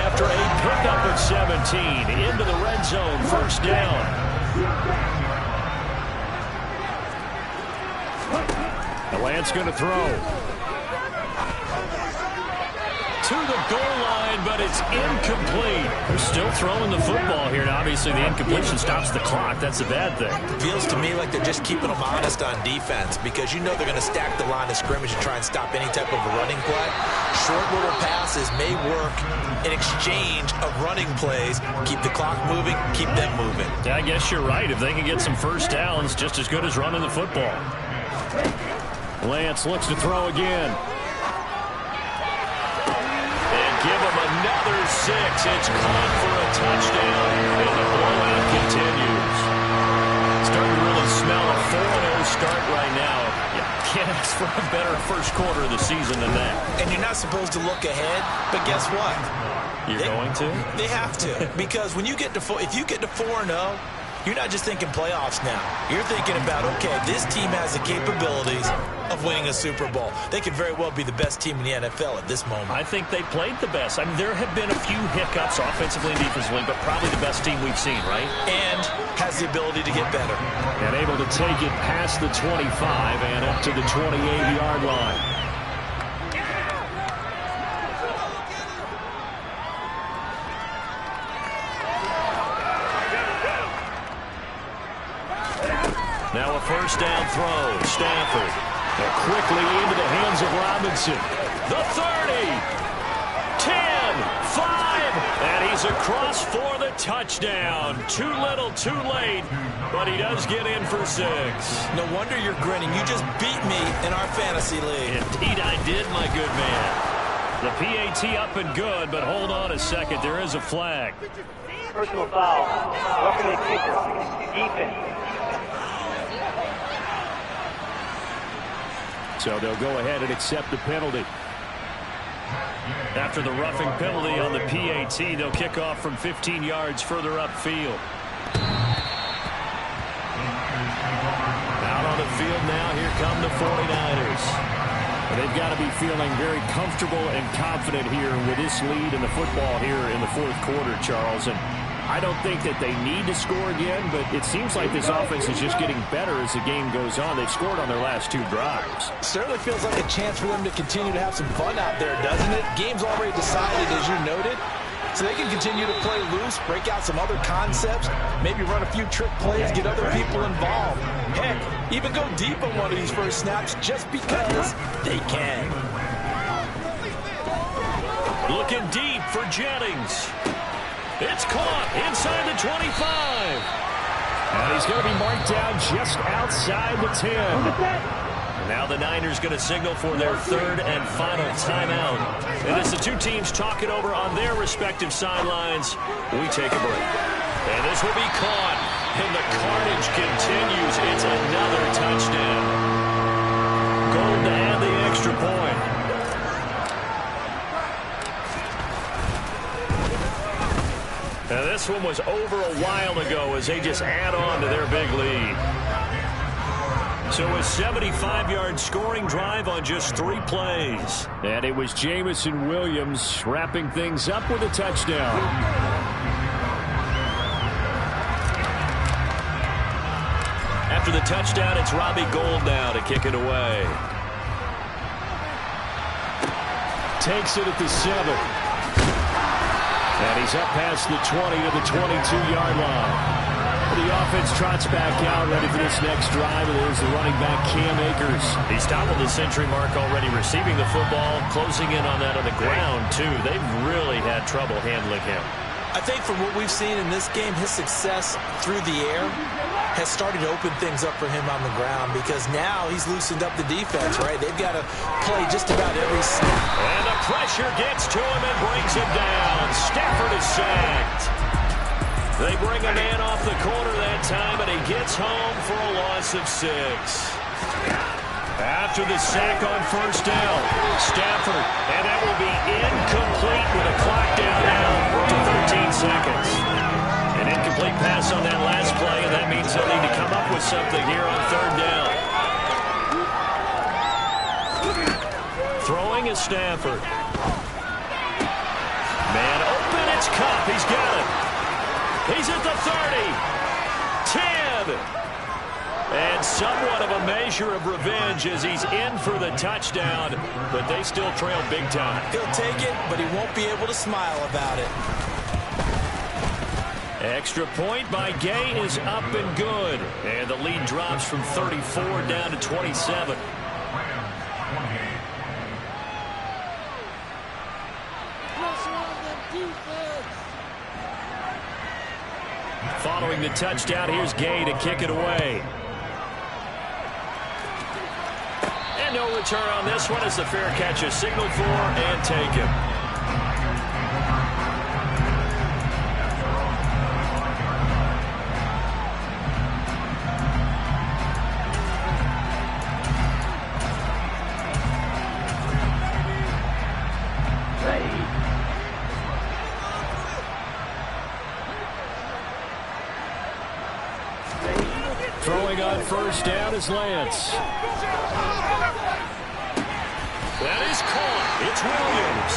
C: after a pickup of 17 into the red zone. First down. Lance going to throw. To the goal line, but it's incomplete. They're still throwing the football here. Now, obviously, the incompletion stops the clock. That's a bad thing.
D: Feels to me like they're just keeping them honest on defense because you know they're going to stack the line of scrimmage and try and stop any type of a running play. Short little passes may work in exchange of running plays. Keep the clock moving, keep them moving.
C: Yeah, I guess you're right. If they can get some first downs, just as good as running the football. Lance looks to throw again. And give him another 6. It's caught for a touchdown. And the blowout continues. Starting to really smell a 4-0 start right now. You can't ask for a better first quarter of the season than that.
D: And you're not supposed to look ahead, but guess what?
C: You're going to?
D: They have to. Because when you get to if you get to 4-0, you're not just thinking playoffs now. You're thinking about, okay, this team has the capabilities of winning a Super Bowl. They could very well be the best team in the NFL at this moment.
C: I think they played the best. I mean, there have been a few hiccups offensively and defensively, but probably the best team we've seen, right?
D: And has the ability to get better.
E: And able to take it past the 25 and up to the 28-yard line.
C: Now a first down throw. Stafford. Quickly into the hands of Robinson. The 30. 10. 5. And he's across for the touchdown. Too little, too late. But he does get in for 6.
D: No wonder you're grinning. You just beat me in our fantasy league.
C: Indeed I did, my good man. The PAT up and good, but hold on a second. There is a flag.
F: Personal foul. Roughing the kicker. Defense.
E: So they'll go ahead and accept the penalty.
C: After the roughing penalty on the PAT, they'll kick off from 15 yards further upfield. Out on the field now, here come the 49ers.
E: They've got to be feeling very comfortable and confident here with this lead in the football here in the fourth quarter, Charles. And I don't think that they need to score again, but it seems like this offense is just getting better as the game goes on. They've scored on their last 2 drives.
D: Certainly feels like a chance for them to continue to have some fun out there, doesn't it? Game's already decided, as you noted. So they can continue to play loose, break out some other concepts, maybe run a few trick plays, get other people involved. Heck, even go deep on one of these first snaps just because they can.
C: Looking deep for Jennings. It's caught inside the 25. And he's going to be marked down just outside the 10. Now the Niners going to signal for their third and final timeout. And as the two teams talk it over on their respective sidelines, we take a break. And this will be caught. And the carnage continues. It's another touchdown. Gold to add the extra point. Now this one was over a while ago as they just add on to their big lead. So a 75-yard scoring drive on just 3 plays.
E: And it was Jameson Williams wrapping things up with a touchdown.
C: After the touchdown, it's Robbie Gould now to kick it away.
E: Takes it at the 7. And he's up past the 20 to the 22-yard line. The offense trots back out, ready for this next drive. And there's the running back, Cam Akers.
C: He's toppled the century mark already, receiving the football, closing in on that on the ground, too. They've really had trouble handling him.
D: I think from what we've seen in this game, his success through the air has started to open things up for him on the ground because now he's loosened up the defense, right? They've got to play just about every snap.
C: And the pressure gets to him and brings him down. Stafford is sacked. They bring a man off the corner that time, and he gets home for a loss of 6. After the sack on first down, Stafford, and that will be incomplete with a clock down now to 13 seconds. An incomplete pass on that last play, and that means they'll need to come up with something here on third down. Throwing is Stafford. Man open, it's Kupp. He's got it. He's at the 30. 10. And somewhat of a measure of revenge as he's in for the touchdown, but they still trail big time.
D: He'll take it, but he won't be able to smile about it.
C: Extra point by Gay is up and good. And the lead drops from 34 down to 27. Following the touchdown, here's Gay to kick it away. And no return on this one as the fair catch is signaled for and taken.
E: Throwing on first down is Lance.
C: That is caught. It's Williams.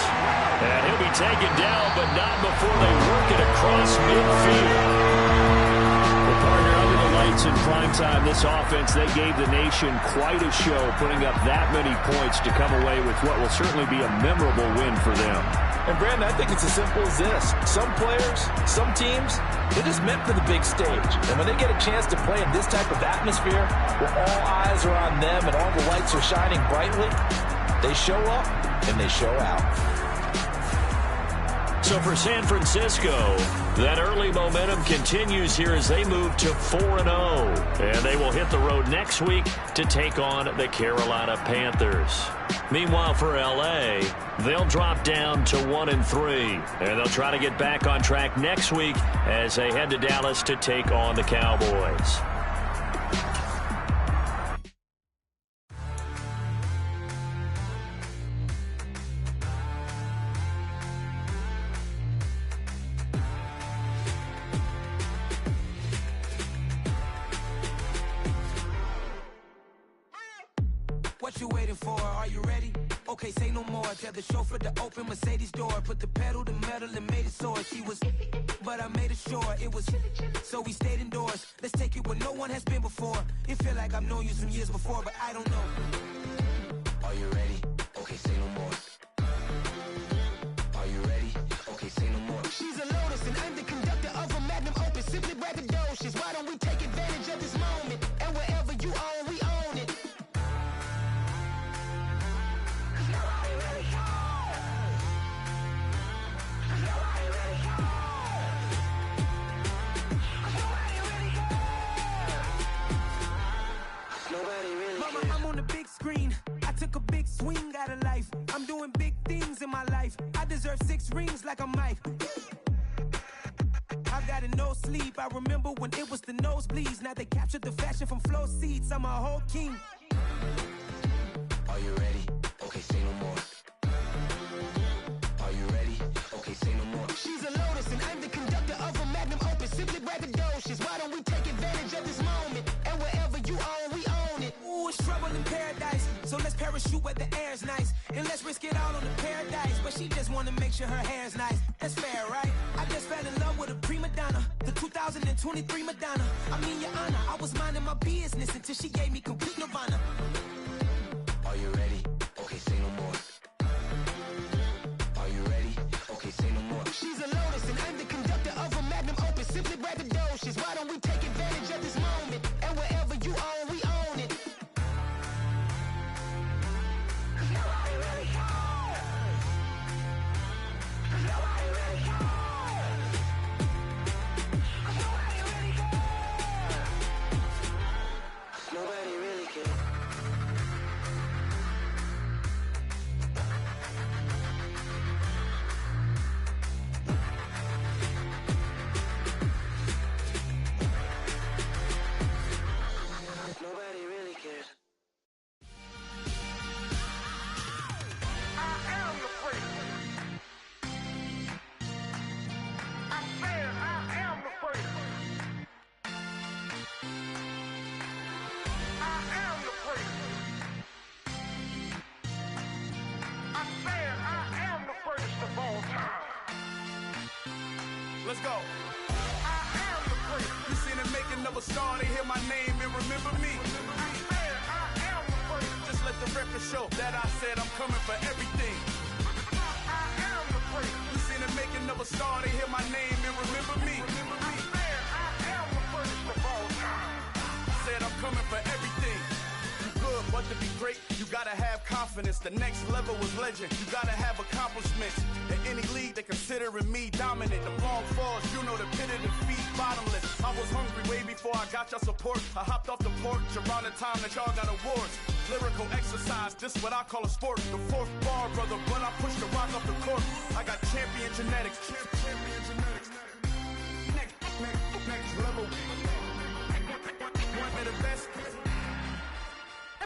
C: And he'll be taken down, but not before they work it across midfield.
E: Well, partner, under the lights in primetime, this offense, they gave the nation quite a show, putting up that many points to come away with what will certainly be a memorable win for them.
D: And, Brandon, I think it's as simple as this. Some players, some teams, they're just meant for the big stage. And when they get a chance to play in this type of atmosphere, where all eyes are on them and all the lights are shining brightly, they show up and they show out.
C: So for San Francisco, that early momentum continues here as they move to 4-0. And they will hit the road next week to take on the Carolina Panthers. Meanwhile, for L.A., they'll drop down to 1-3. And they'll try to get back on track next week as they head to Dallas to take on the Cowboys.
A: What you waiting for? Are you ready? Okay, say no more. Tell the chauffeur to open Mercedes door. Put the pedal to metal and made it soar. She was, but I made it sure it was. So we stayed indoors. Let's take it where no one has been before. It feel like I've known you some years before, but I don't know. Are you ready? Okay, say no more. Are you ready? Okay, say no more. She's a Lotus and I'm the conductor of a Magnum Opus. Simply braggadocious. Why don't we take advantage of this moment? And wherever you own, we own it.
G: deserve 6 rings like a Mike. I got a no sleep. I remember when it was the nosebleeds. Now they captured the fashion from flow seats. I'm a whole king.
H: Are you ready? Okay, say no more. Are you ready? Okay, say no more.
G: She's a Lotus and I'm the conductor of a magnum opus. Simply braggadocious. Why don't we take advantage of this moment? And wherever you own, we own it. Ooh, it's trouble in paradise. So let's parachute where the air's nice. And let's risk it all on the paradise. But she just wanna make sure her hair's nice. That's fair, right? I just fell in love with a prima donna. The 2023 Madonna. I mean, your honor, I was minding my business until she gave me complete nirvana.
H: Are you ready? Okay, say no more. Are you ready? Okay, say no more.
G: She's a Lotus and I'm the conductor of a magnum opus. Simply braggadocious. Why don't we take advantage of this moment? And wherever you own, we own it. Nobody really cares. Nobody really cares. Nobody really cares.
H: Nobody really cares. Nobody really cares.
F: I am the freak. I said I am the freak. I am the freak. I said I am the greatest of all time.
B: Let's go.
F: I am the freak.
B: You seen the making of a star, they hear my name and remember me.
F: I said I am the freak.
B: Just let the record show that I said I'm coming for everything.
F: I am the freak.
B: You seen the making of a star, they hear my name and remember me.
F: I said I am the greatest of all time.
B: Said I'm coming for everything. You good, but to be great, you gotta have confidence. The next level was legend. You gotta have accomplishments. In any league, they considering me dominant. The long falls, you know the pit of defeat, bottomless. I was hungry way before I got your support. I hopped off the porch around the time that y'all got awards. Lyrical exercise, this what I call a sport. The fourth bar, brother, when I push the rock off the court. I got champion genetics. Champion genetics. Next level. One of the best.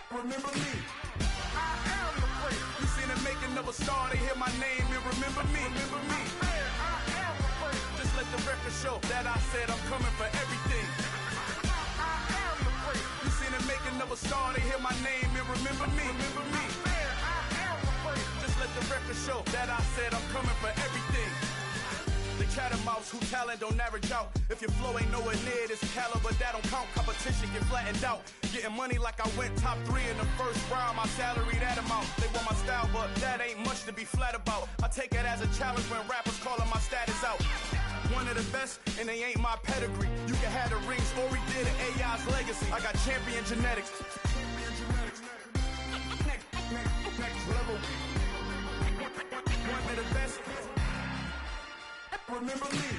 B: Remember me.
F: I am the freak.
B: You seen the making of a star, they hear my name and remember me. Remember me.
F: I said I am the freak.
B: Just let the record show that I said I'm coming for everything.
F: I am the freak.
B: You seen the making of a star, they hear my name and remember me. Remember me.
F: I said I am the freak.
B: Just let the record show that I said I'm coming for everything. The catamounts who talent don't average out. If your flow ain't nowhere near this caliber, that don't count. Competition get flattened out. Getting money like I went top 3 in the first round. My salary that amount. They want my style, but that ain't much to be flat about. I take it as a challenge when rappers calling my status out. One of the best, and they ain't my pedigree. You can have the rings, or we did an AI's legacy. I got champion genetics. Next level. One of the best. Remember me.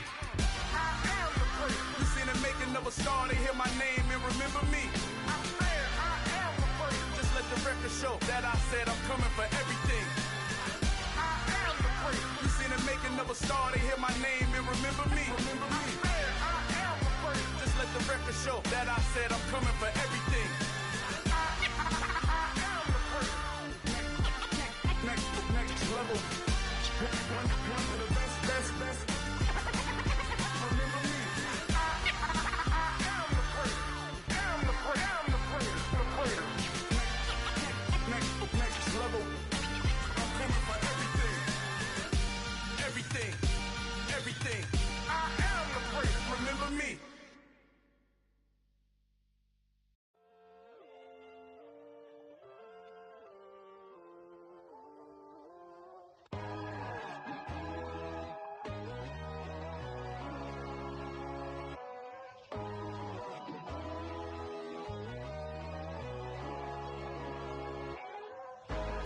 F: I am the freak.
B: You seen the making of a star, they hear my name and remember me.
F: I said I am the freak.
B: Just let the record show that I said I'm coming for everything.
F: I am the freak.
B: You seen the making of a star, they hear my name and remember me. Remember me.
F: I said I am the freak.
B: Just let the record show that I said I'm coming for everything.
F: I am the freak.
B: Next level. One of the best. Remember me.
F: I am the freak. I'm the freak. I'm the freak. The freak.
B: Next level. I'm coming for everything. Everything.
F: I am the freak.
B: Remember me.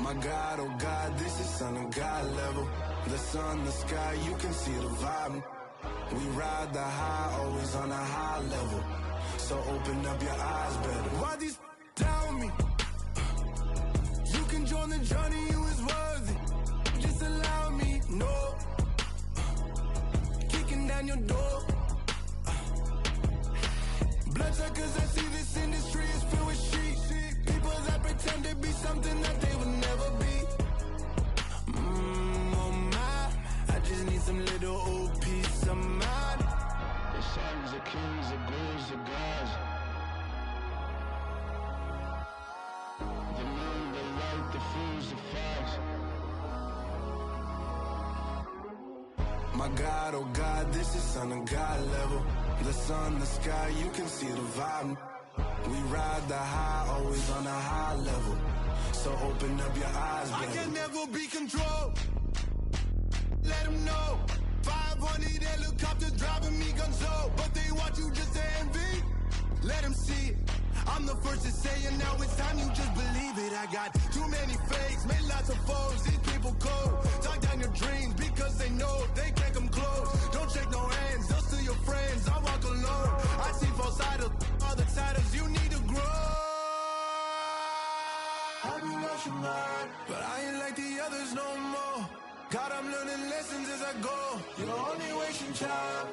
I: My God, oh God, this is Son of God level. The sun, the sky, you can see the vibe. We ride the high, always on a high level. So open up your eyes better. Why these tell me? You can join the journey, you is worthy. Just allow me, no diffuse the facts. My God, oh God, this is son of God level. The sun, the sky, you can see the vibe. We ride the high, always on a high level. So open up your eyes, baby. I can never be controlled. Let them know. 500 helicopters driving me gonzo. But they want you just to envy. Let them see it. I'm the first to say it, now it's time you just believe it. I got too many fakes, made lots of foes. These people cold. Talk down your dreams because they know they can't come close. Don't shake no hands, they'll steal your friends. I walk alone. I see false idols, all the titles. You need to grow. I be watching mine, but I ain't like the others no more. God, I'm learning lessons as I go. You're only wasting time.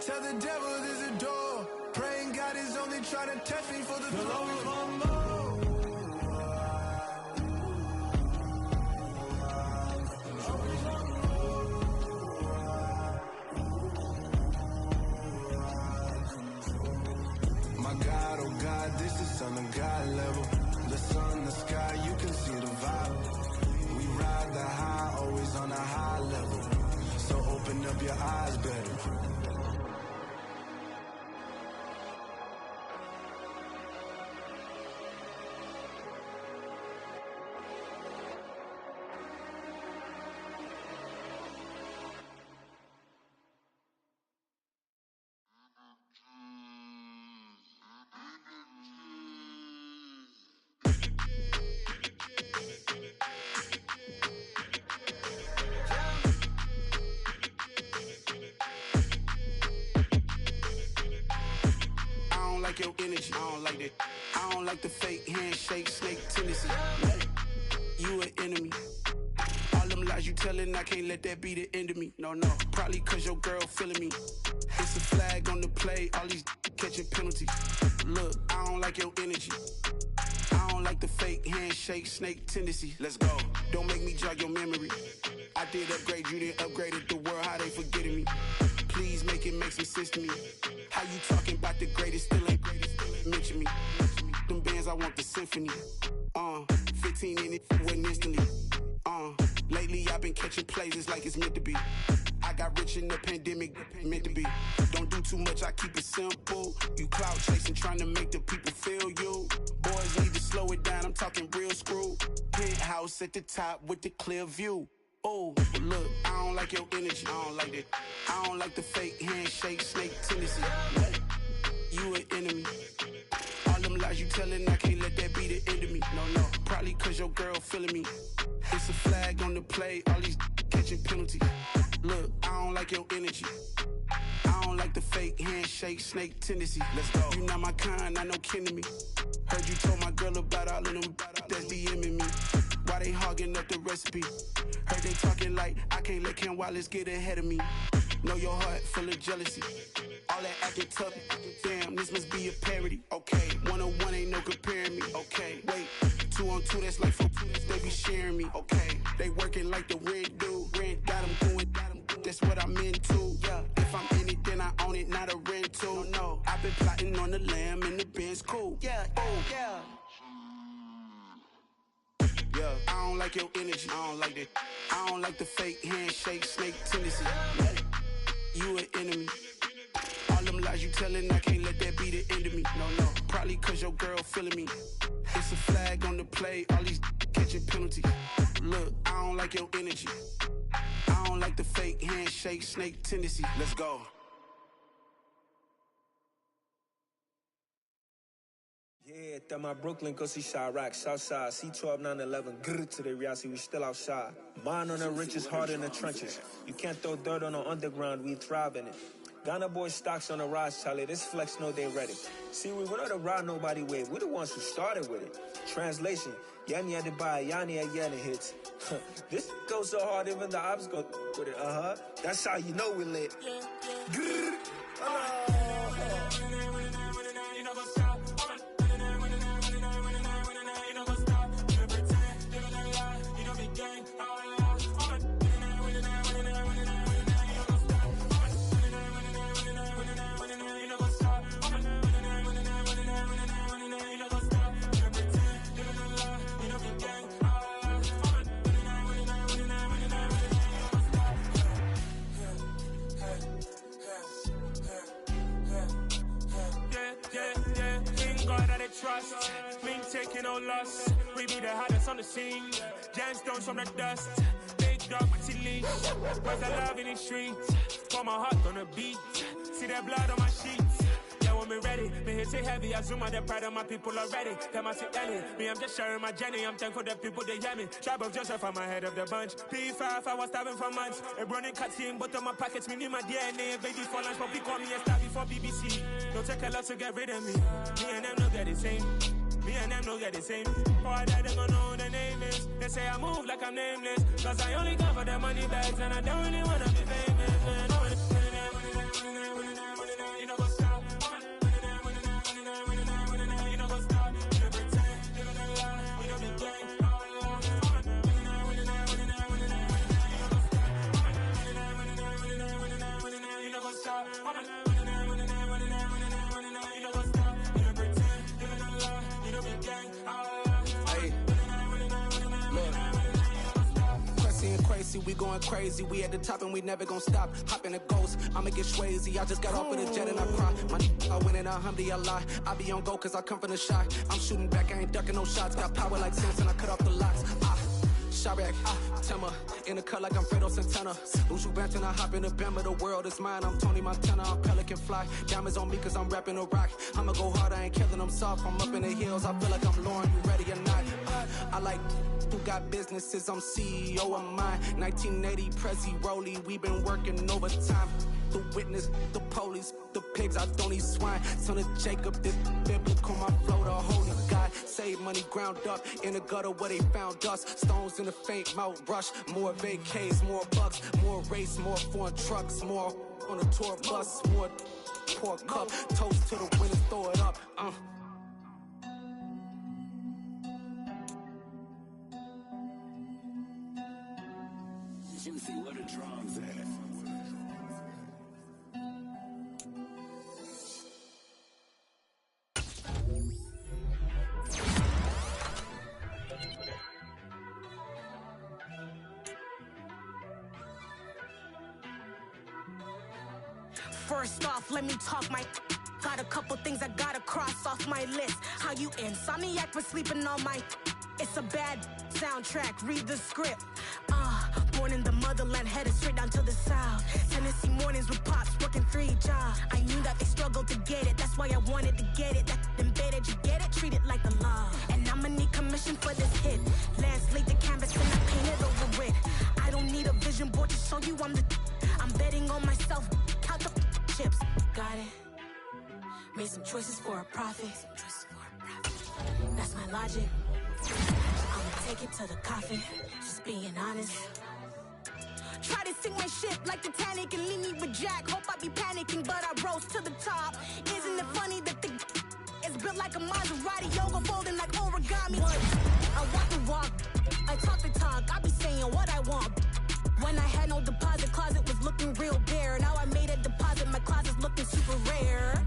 I: Tell the devil there's a door. Praying God is only trying to test me for the throne. My God, oh God, this is son of God level. The sun, the sky, you can see the vibe. We ride the high, always on a high level. So open up your eyes, baby.
A: Your energy, I don't like that. I don't like the fake handshake, snake tendency. You an enemy. All them lies you telling, I can't let that be the end of me. No, probably cause your girl feeling me. It's a flag on the play, all these catching penalties. Look, I don't like your energy. I don't like the fake handshake, snake tendency. Let's go. Don't make me jog your memory. I did upgrade, you didn't upgrade it. The world, how they forgetting me. Please make it make some sense to me. How you talking about the greatest, still ain't greatest, mention me. Them bands, I want the symphony. 15 in it, went instantly. Lately I've been catching plays, it's like it's meant to be. I got rich in the pandemic, meant to be. Don't do too much, I keep it simple. You clout chasing, trying to make the people feel you. Boys need to slow it down, I'm talking real screw. Penthouse at the top with the clear view. Oh, look, I don't like your energy, I don't like that. I don't like the fake handshake, snake tendency. You an enemy. All them lies you telling, I can't let that be the end of me. No, probably cause your girl feeling me. It's a flag on the play, all these catching penalties. Look, I don't like your energy. I don't like the fake handshake, snake tendency. Let's go. You not my kind, I know kin to me. Heard you told my girl about all of them that's DMing me. Why they hogging up the recipe? Heard they talking like I can't let Ken Wallace get ahead of me. Know your heart full of jealousy. All that acting tough, damn, this must be a parody. Okay, 1-on-1 ain't no comparing me. Okay, wait, 2-on-2, that's like 4, they be sharing me. Okay, they working like the rent do. Rent got them going, that's what I'm into. Yeah, if I'm in it, then I own it, not a rental. No, I've been plotting on the lamb and the Benz cool. Yeah, yeah. Yeah, I don't like your energy, I don't like that. I don't like the fake handshake, snake tendency. You an enemy. All them lies you telling, I can't let that be the end of me. No, probably cause your girl feeling me. It's a flag on the play, all these catching penalties. Look, I don't like your energy. I don't like the fake handshake, snake tendency. Let's go.
J: Yeah, that my Brooklyn, go see Chirac, Southside, C12, 911, grrr to the reality, we still outside. Mine on the riches, hard in the trenches. You can't throw dirt on the underground, we thrive in it. Ghana boys stocks on the rise, Charlie, this flex know they ready. See, we were not to ride nobody with, we the ones who started with it. Translation, Yanni had to buy, Yanni had Yanni hits. This goes so hard, even the ops go with it, That's how you know we lit. Grrr,
K: Mink taking no loss. We be the hottest on the scene. Gemstones from the dust. Big dog, pretty leash. Where's the love in the streets? Pour my heart on the beat. See that blood on my sheets. Yeah, when me ready, me hit it heavy. I zoom out the pride of my people already. Them I see Ellie. Me, I'm just sharing my journey. I'm thankful that people they hear me. Tribe of Joseph, I'm ahead of the bunch. P5, I was starving for months. A running cutscene, but on my pockets, me need my DNA. Baby for lunch, but we call me a star before BBC. Don't take a lot to get rid of me. Me and them no get the same. Me and them no get the same. For I die, they gon' know who the name is. They say I move like I'm nameless. Cause I only come for the money bags. And I don't really wanna be famous, man. You know what's stop. You know what's stop. You know pretend. You know the lie. We know the game. You know what's stop.
A: Crazy, we going crazy. We at the top and we never gon' stop. Hop in a ghost, I'ma get swayzy. I just got off of the jet and I cry. My I win in a Humvee, I lie. I be on go cause I come from the shot. I'm shooting back, I ain't ducking no shots. Got power like Samson, I cut off the locks. Sharek, Tema, in the cut like I'm Fredo Santana. Uju Banton, I hop in the Bama, the world is mine. I'm Tony Montana, I'm Pelican Fly. Diamonds on me cause I'm rapping a rock. I'ma go hard, I ain't killing them soft. I'm up in the hills, I feel like I'm Lauren, you ready or not? I like who got businesses, I'm CEO of mine. 1980, Prezi Rolly, we been working overtime. The witness, the police, the pigs, I don't eat swine. Son of Jacob, this biblical, my flow, the holy God. Save money ground up in the gutter where they found us. Stones in the faint Mount Rush. More vacays, more bucks, more race, more foreign trucks, more on a tour bus, more pour cup. Toast to the winners, throw it up.
I: Juicy, where the drums at?
G: First off, let me talk my. Got a couple things I gotta cross off my list. How you insomniac for sleeping on my. It's a bad soundtrack, read the script. Born in the motherland, headed straight down to the south. Tennessee mornings with pops, working 3 jobs. I knew that they struggled to get it, that's why I wanted to get it. That embedded, you get it, treat it like the law. And I'ma need commission for this hit. Lance laid the canvas and I painted over it. I don't need a vision board to show you I'm the. I'm betting on myself, count the chips. Got it. Made some choices for a profit. That's my logic. I'ma take it to the coffin, just being honest. Try to sink my ship like Titanic and leave me with Jack. Hope I be panicking, but I rose to the top. Isn't it funny that the is built like a Maserati, yoga folding like origami? What? I walk the walk, I talk the talk, I be saying what I want. When I had no deposit, closet was looking real bare. Now I made a deposit, my closet's looking super rare.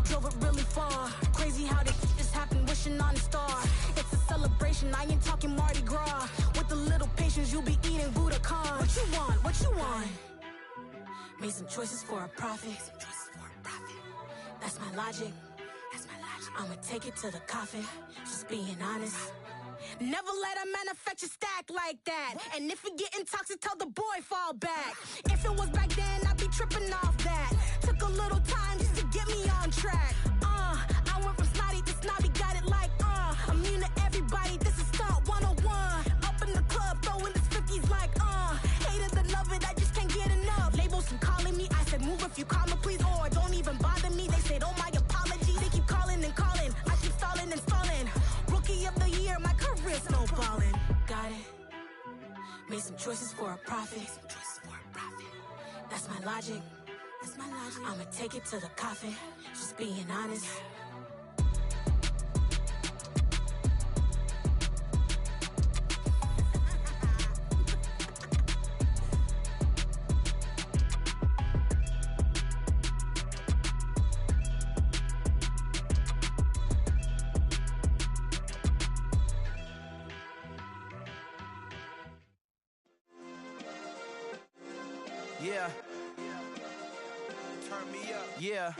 G: Drove it really far. Crazy how this just happened, wishing on a star. It's a celebration, I ain't talking Mardi Gras. With a little patience, you'll be eating Budokan. What you want? What you want? Made some choices for a profit. That's my logic. I'ma take it to the coffin, just being honest. Never let a manufacture stack like that. And if it getting toxic, tell the boy fall back. If it was back then, I'd be tripping off that. Took a little time just to get me on track. I went from snotty to snobby, got it like immune to everybody, this is stunt 101. Up in the club, throwing this 50s like hate it and love it, I just can't get enough. Labels keep calling me, I said move if you call me please, or don't even bother me. They said oh my apology, they keep calling and calling. I keep stalling and stalling. Rookie of the year, my career snowballing. Got it. Made some choices for a profit. That's my logic. I'ma take it to the coffin, just being honest.
K: Yeah. Turn me up. Yeah.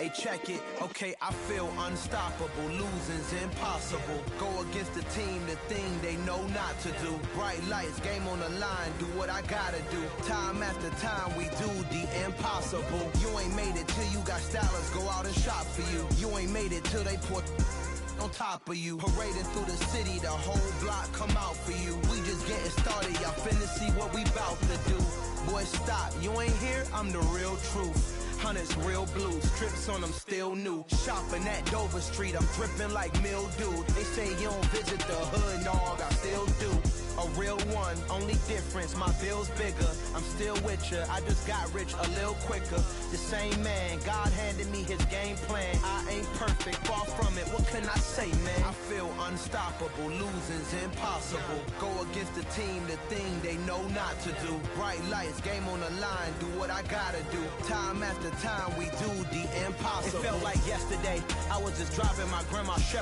G: Hey, check it, okay, I feel unstoppable. Losing's impossible. Go against the team, the thing they know not to do. Bright lights, game on the line, do what I gotta do. Time after time, we do the impossible. You ain't made it till you got stylers go out and shop for you. You ain't made it till they put on top of you. Parading through the city, the whole block come out for you. We just getting started, y'all finna see what we bout to do. Boy, stop, you ain't here, I'm the real truth. Hunters, real blue, strips on them still new. Shopping at Dover Street, I'm dripping like mildew. They say you don't visit the hood, dog, I still do. A real one, only difference, my bill's bigger. I'm still with ya, I just got rich a little quicker. The same man, God handed me his game plan. I ain't perfect, far from it, what can I say, man? I feel unstoppable, losing's impossible. Go against the team, the thing they know not to do. Bright lights, game on the line, do what I gotta do. Time after time, we do the impossible. It felt like yesterday, I was just driving my grandma's Chevrolet.